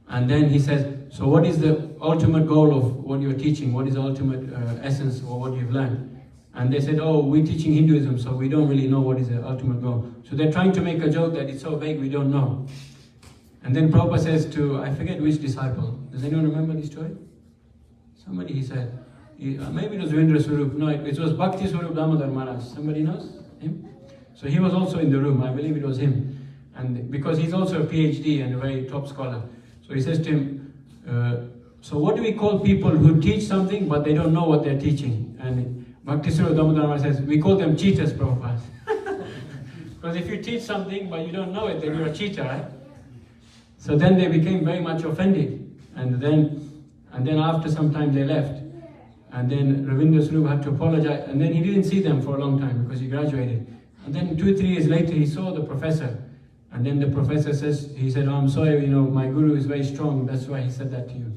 And then he says, so what is the ultimate goal of what you're teaching? What is the ultimate essence of what you've learned? And they said, oh, we're teaching Hinduism, so we don't really know what is the ultimate goal. So they're trying to make a joke that it's so vague, we don't know. And then Prabhupada says to, I forget which disciple. Does anyone remember this story? Somebody, he said, maybe it was Ravindra Swarup. No, it was Bhakti Swarup Damodar Maharaj. Somebody knows him? So he was also in the room. I believe it was him. And because he's also a PhD and a very top scholar. So he says to him, so what do we call people who teach something but they don't know what they're teaching? And Bhakti Swarup Damodar Maharaj says, we call them cheaters, Prabhupada. Because if you teach something but you don't know it, then you're a cheater, right? So then they became very much offended. And then after some time they left. And then Ravindra Swarup had to apologize. And then he didn't see them for a long time because he graduated. And then 2-3 years later he saw the professor. And then the professor he said, oh, I'm sorry, my guru is very strong. That's why he said that to you.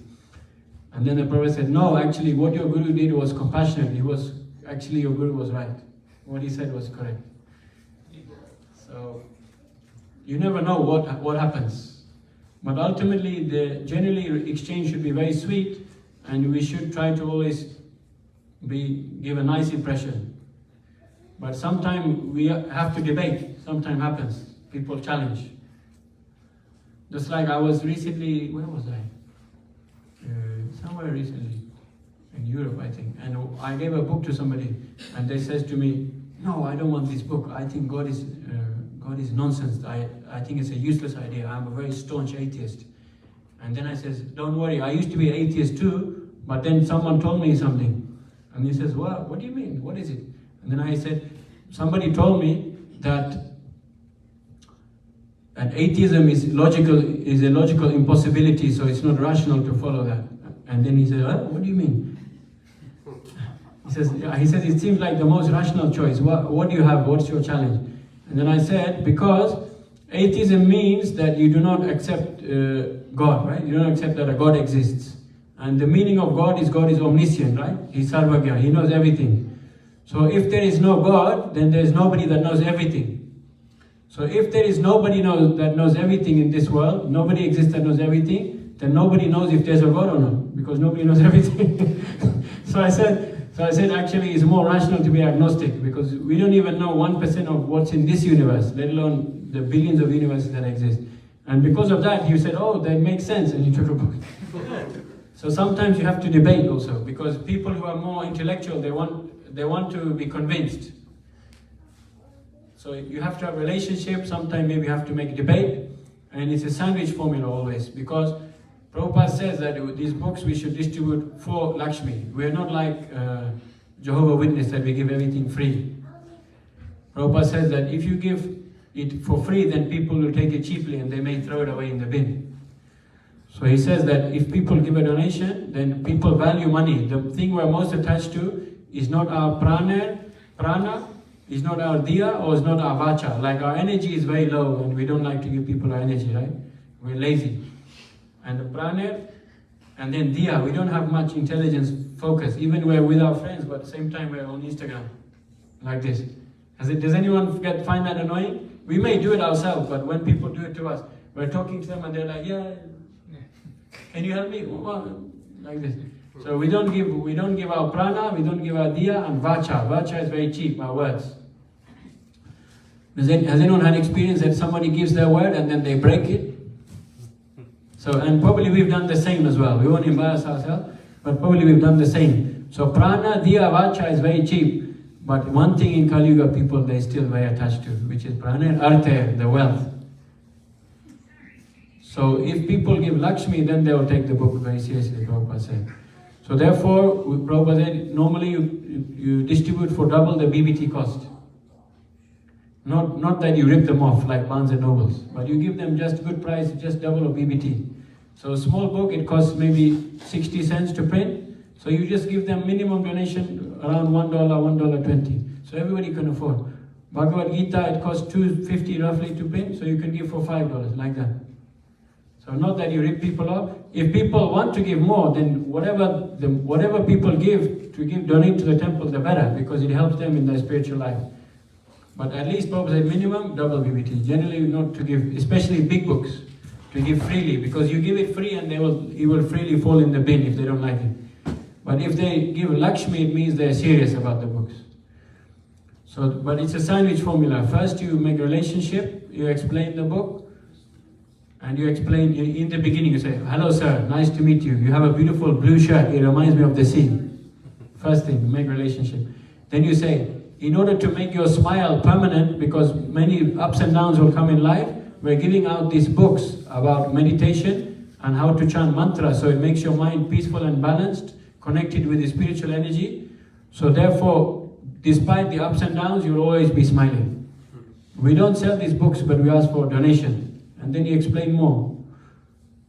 And then the professor said, no, actually what your guru did was compassionate. Actually your guru was right. What he said was correct. So you never know what happens. But ultimately, the generally exchange should be very sweet, and we should try to always give a nice impression. But sometimes we have to debate. Sometimes happens. People challenge. Just like I was recently, where was I? Somewhere recently, in Europe, I think. And I gave a book to somebody, and they says to me, no, I don't want this book. I think God is nonsense. I think it's a useless idea. I'm a very staunch atheist. And then I says, don't worry, I used to be atheist too, but then someone told me something. And he says, well, what do you mean? What is it? And then I said, somebody told me that atheism is a logical impossibility, so it's not rational to follow that. And then he said, what do you mean? He says, it seems like the most rational choice. What do you have? What's your challenge? And then I said, because atheism means that you do not accept God, right? You don't accept that a God exists. And the meaning of God is omniscient, right? He's Sarvagya, He knows everything. So if there is no God, then there is nobody that knows everything. So if there is nobody that knows everything in this world, nobody exists that knows everything, then nobody knows if there's a God or not, because nobody knows everything. So I said actually it's more rational to be agnostic, because we don't even know 1% of what's in this universe, let alone the billions of universes that exist. And because of that, you said, oh, that makes sense, and you took a book. So sometimes you have to debate also, because people who are more intellectual, they want to be convinced. So you have to have a relationship, sometimes maybe you have to make a debate, and it's a sandwich formula always, because Prabhupada says that these books we should distribute for Lakshmi. We are not like Jehovah's Witness that we give everything free. Prabhupada says that if you give it for free, then people will take it cheaply and they may throw it away in the bin. So he says that if people give a donation, then people value money. The thing we're most attached to is not our prana, is not our diya, or is not our vacha. Like our energy is very low and we don't like to give people our energy, right? We're lazy. And the prana, and then diya, we don't have much intelligence focus. Even we're with our friends, but at the same time we're on Instagram, like this. Does anyone find that annoying? We may do it ourselves, but when people do it to us, we're talking to them and they're like, yeah, can you help me? Like this. So we don't give our prana, we don't give our diya, and vacha. Vacha is very cheap, our words. Has anyone had experience that somebody gives their word and then they break it? So, and probably we've done the same as well. We won't embarrass ourselves, but probably we've done the same. So prana, diya, vacha is very cheap. But one thing in Kali Yuga people they're still very attached to, which is prana and artha, the wealth. So if people give Lakshmi, then they will take the book very seriously, Prabhupada said. So therefore, Prabhupada said, normally you distribute for double the BBT cost. Not that you rip them off like Barnes and Nobles, but you give them just good price, just double of BBT. So a small book, it costs maybe 60 cents to print. So you just give them minimum donation around $1, $1.20. So everybody can afford. Bhagavad Gita, it costs $2.50 roughly to print, so you can give for $5, like that. So not that you rip people off. If people want to give more, then whatever people donate to the temple, the better, because it helps them in their spiritual life. But at least Prabhupada said minimum double BBT. Generally not to give, especially big books, to give freely, because you give it free and it will freely fall in the bin if they don't like it. But if they give Lakshmi, it means they're serious about the books. So, but it's a sandwich formula. First you make a relationship, you explain the book, and you explain, in the beginning you say, hello sir, nice to meet you. You have a beautiful blue shirt, it reminds me of the sea. First thing, make relationship. Then you say, in order to make your smile permanent, because many ups and downs will come in life, we're giving out these books about meditation and how to chant mantra, so it makes your mind peaceful and balanced, connected with the spiritual energy. So therefore, despite the ups and downs, you'll always be smiling. We don't sell these books, but we ask for donation. And then you explain more.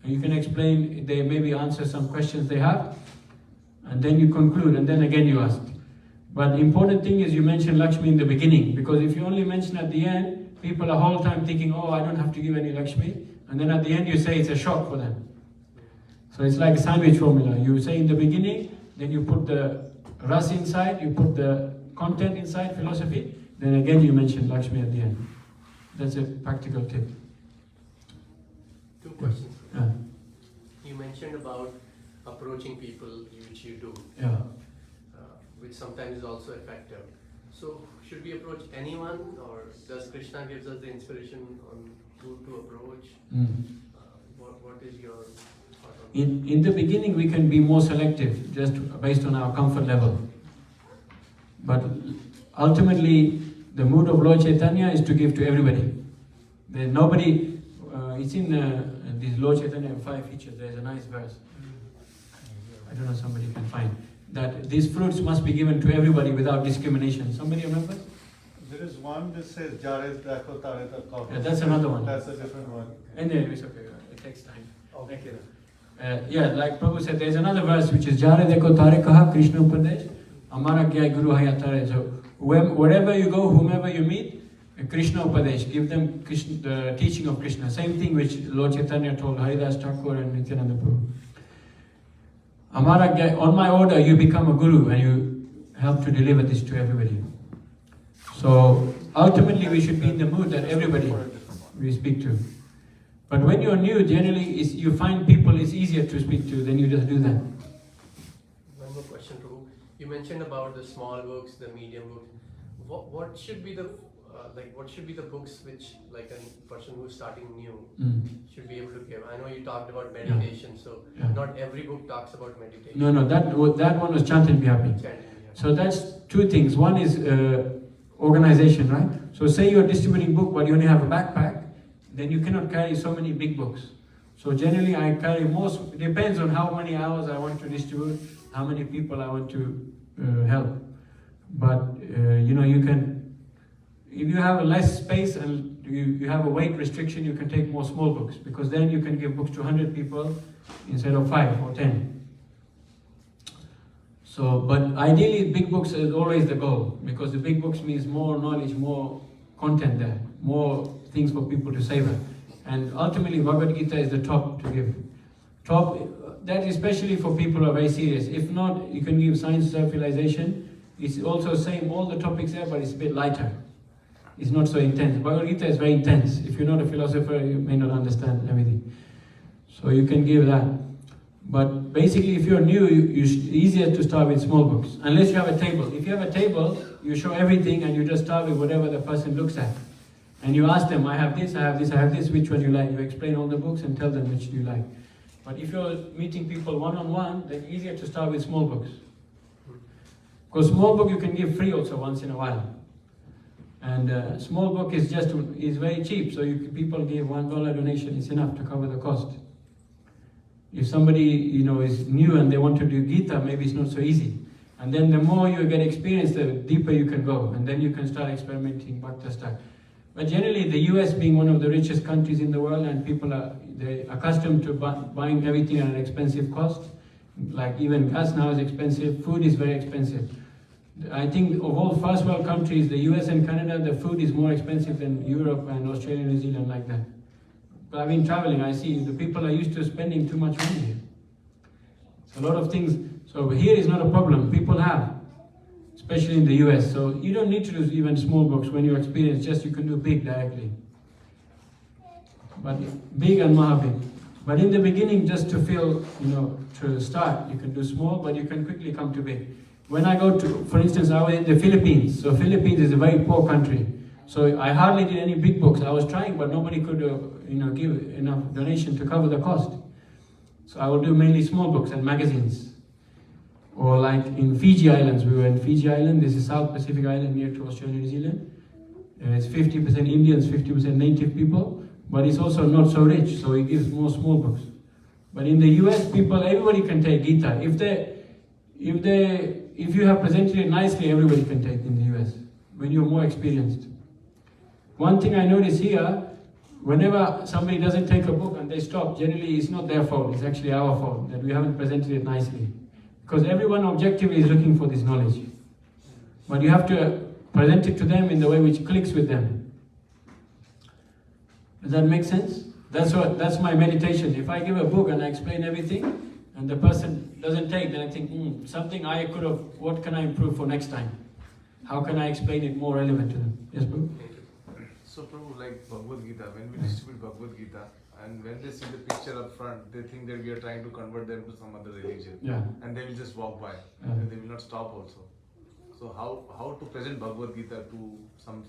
And you can explain, they maybe answer some questions they have, and then you conclude, and then again you ask. But the important thing is you mention Lakshmi in the beginning, because if you only mention at the end, people are whole time thinking, oh, I don't have to give any Lakshmi, and then at the end you say it's a shock for them. So it's like a sandwich formula. You say in the beginning, then you put the ras inside, you put the content inside, philosophy, then again you mention Lakshmi at the end. That's a practical tip. Two questions. Yeah. You mentioned about approaching people, which you do, Yeah. which sometimes is also effective. So should we approach anyone, or does Krishna gives us the inspiration on who to approach? What is your thought on In the beginning we can be more selective, just based on our comfort level. But ultimately the mood of Lord Chaitanya is to give to everybody. There's nobody, it's in this Lord Chaitanya 5 features, there's a nice verse. I don't know, somebody can find. That these fruits must be given to everybody without discrimination. Somebody remember? There is one that says Jared Dako Tare Tako. Yeah, that's another one. That's a different one. Anyway, it's okay, it takes time. Thank you. Yeah, like Prabhu said, there's another verse which is Jare Deko Tare Kaha Krishna Upadesh Amara Gyai Guru Hayatare. So wherever you go, whomever you meet, Krishna Upadesh, give them Krishna, the teaching of Krishna. Same thing which Lord Chaitanya told Haridas Thakur and Nityananda Prabhu. Amara Gyai, on my order you become a guru and you help to deliver this to everybody. So ultimately we should be in the mood that everybody we speak to. But when you're new, generally you find people it's easier to speak to, then you just do that. One more question, Prabhu. You mentioned about the small books, the medium books. What should be the what should be the books which like a person who's starting new should be able to give? I know you talked about meditation, so not every book talks about meditation. No, that one was Chant and Be Happy. So that's two things. One is organization, right? So say you're distributing book, but you only have a backpack, then you cannot carry so many big books. So generally I carry most, depends on how many hours I want to distribute, how many people I want to help. But you know, if you have less space and you have a weight restriction, you can take more small books, because then you can give books to 100 people instead of 5 or 10. So, but ideally big books is always the goal, because the big books means more knowledge, more content there, more things for people to savor. And ultimately Bhagavad Gita is the top to give. Top, that especially for people who are very serious. If not, you can give science, self-realization. It's also same, all the topics there, but it's a bit lighter. It's not so intense. Bhagavad Gita is very intense. If you're not a philosopher, you may not understand everything. So you can give that. But basically, if you're new, it's easier to start with small books. Unless you have a table. If you have a table, you show everything and you just start with whatever the person looks at. And you ask them, I have this, I have this, I have this, which one you like? You explain all the books and tell them which you like. But if you're meeting people one-on-one, then it's easier to start with small books. Because small book you can give free also once in a while. And small book is very cheap, so people give $1 donation, it's enough to cover the cost. If somebody is new and they want to do Gita, maybe it's not so easy. And then the more you get experience, the deeper you can go, and then you can start experimenting Bhakti style. But generally, the US being one of the richest countries in the world, and people are accustomed to buying everything at an expensive cost. Like even gas now is expensive, food is very expensive. I think of all first world countries, the US and Canada, the food is more expensive than Europe and Australia, New Zealand, like that. But I've been traveling, I see the people are used to spending too much money here. It's a lot of things. So here is not a problem, people have, especially in the US. So you don't need to do even small books when you experience, just you can do big directly. But big and mahabig. But in the beginning, just to feel, to start, you can do small, but you can quickly come to big. When I go to, for instance, I was in the Philippines. So Philippines is a very poor country. So I hardly did any big books. I was trying, but nobody could, give enough donation to cover the cost. So I will do mainly small books and magazines. Or like in Fiji Islands, we were in Fiji Island. This is South Pacific Island near to Australia, New Zealand. It's 50% Indians, 50% native people, but it's also not so rich, so it gives more small books. But in the US, everybody can take Gita. If you have presented it nicely, everybody can take in the US, when you're more experienced. One thing I notice here, whenever somebody doesn't take a book and they stop, generally it's not their fault, it's actually our fault, that we haven't presented it nicely. Because everyone objectively is looking for this knowledge. But you have to present it to them in the way which clicks with them. Does that make sense? That's my meditation. If I give a book and I explain everything, and the person doesn't take, then I think, something I could have, what can I improve for next time? How can I explain it more relevant to them? Yes, Prabhu? So Prabhu, like Bhagavad Gita, when we distribute Bhagavad Gita, and when they see the picture up front, they think that we are trying to convert them to some other religion. Yeah. And they will just walk by, Yeah. and they will not stop also. So how to present Bhagavad Gita to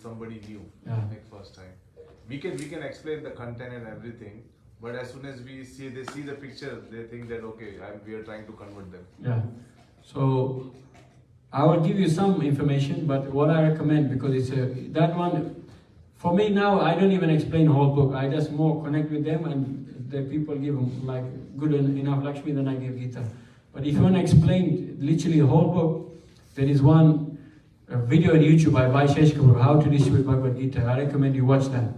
somebody new, like first time? We can explain the content and everything, but as soon as they see the picture, they think that okay, we are trying to convert them. Yeah. So I will give you some information, but what I recommend, because it's that one. For me now, I don't even explain the whole book. I just more connect with them, and the people give them like good enough Lakshmi, then I give Gita. But if you want to explain literally the whole book, there is one video on YouTube by Vaishesh Kapoor, how to distribute Bhagavad Gita. I recommend you watch that.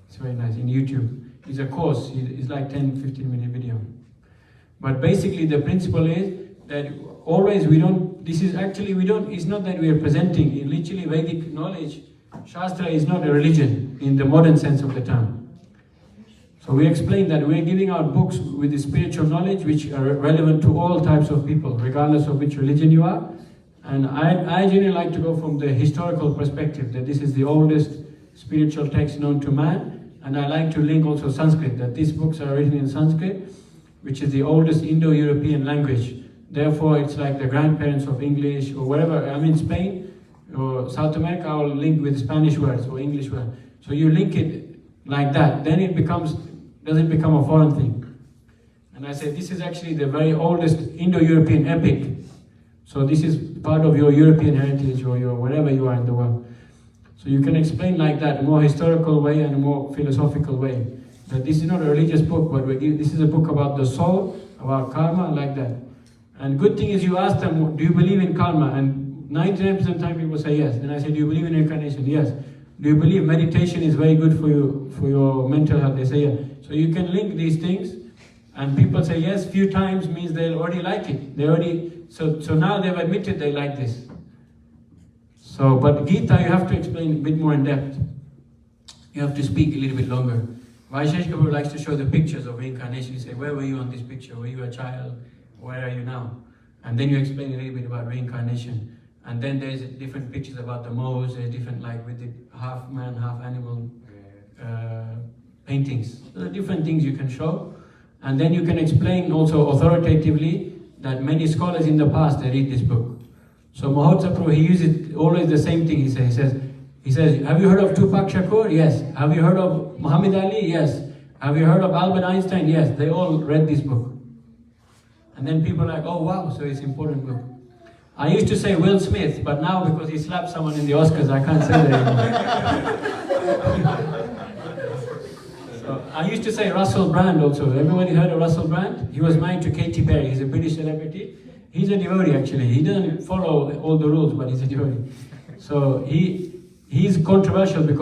It's very nice, in YouTube. It's a course, it's like 10-15 minute video. But basically the principle is that always it's not that we are presenting, in literally Vedic knowledge, Shastra is not a religion in the modern sense of the term. So we explain that we are giving out books with the spiritual knowledge which are relevant to all types of people, regardless of which religion you are. And I generally like to go from the historical perspective, that this is the oldest spiritual text known to man. And I like to link also Sanskrit, that these books are written in Sanskrit, which is the oldest Indo-European language. Therefore, it's like the grandparents of English or whatever. I'm in Spain or South America, I will link with Spanish words or English words. So you link it like that, then it doesn't become a foreign thing. And I say this is actually the very oldest Indo-European epic. So this is part of your European heritage or your wherever you are in the world. So you can explain like that, a more historical way and a more philosophical way. That this is not a religious book, but this is a book about the soul, about karma, like that. And good thing is you ask them, do you believe in karma? And 99% of the time people say yes. And I say, do you believe in incarnation? Yes. Do you believe meditation is very good for your mental health? They say, yeah. So you can link these things, and people say yes, few times means they already like it. So now they've admitted they like this. So, but Gita, you have to explain a bit more in depth. You have to speak a little bit longer. Vaishesh Kapoor likes to show the pictures of reincarnation. You say, where were you on this picture? Were you a child? Where are you now? And then you explain a little bit about reincarnation. And then there's different pictures about the moles, there's different, like with the half man, half animal paintings. There are different things you can show. And then you can explain also authoritatively that many scholars in the past, they read this book. So Mahotsa Prabhu, he uses always the same thing. He says, have you heard of Tupac Shakur? Yes. Have you heard of Muhammad Ali? Yes. Have you heard of Albert Einstein? Yes. They all read this book. And then people are like, oh wow, so it's an important book. I used to say Will Smith, but now because he slapped someone in the Oscars, I can't say that anymore. So I used to say Russell Brand also. Everybody heard of Russell Brand? He was married to Katy Perry. He's a British celebrity. He's a devotee actually. He doesn't follow all the rules, but he's a devotee. So he's controversial because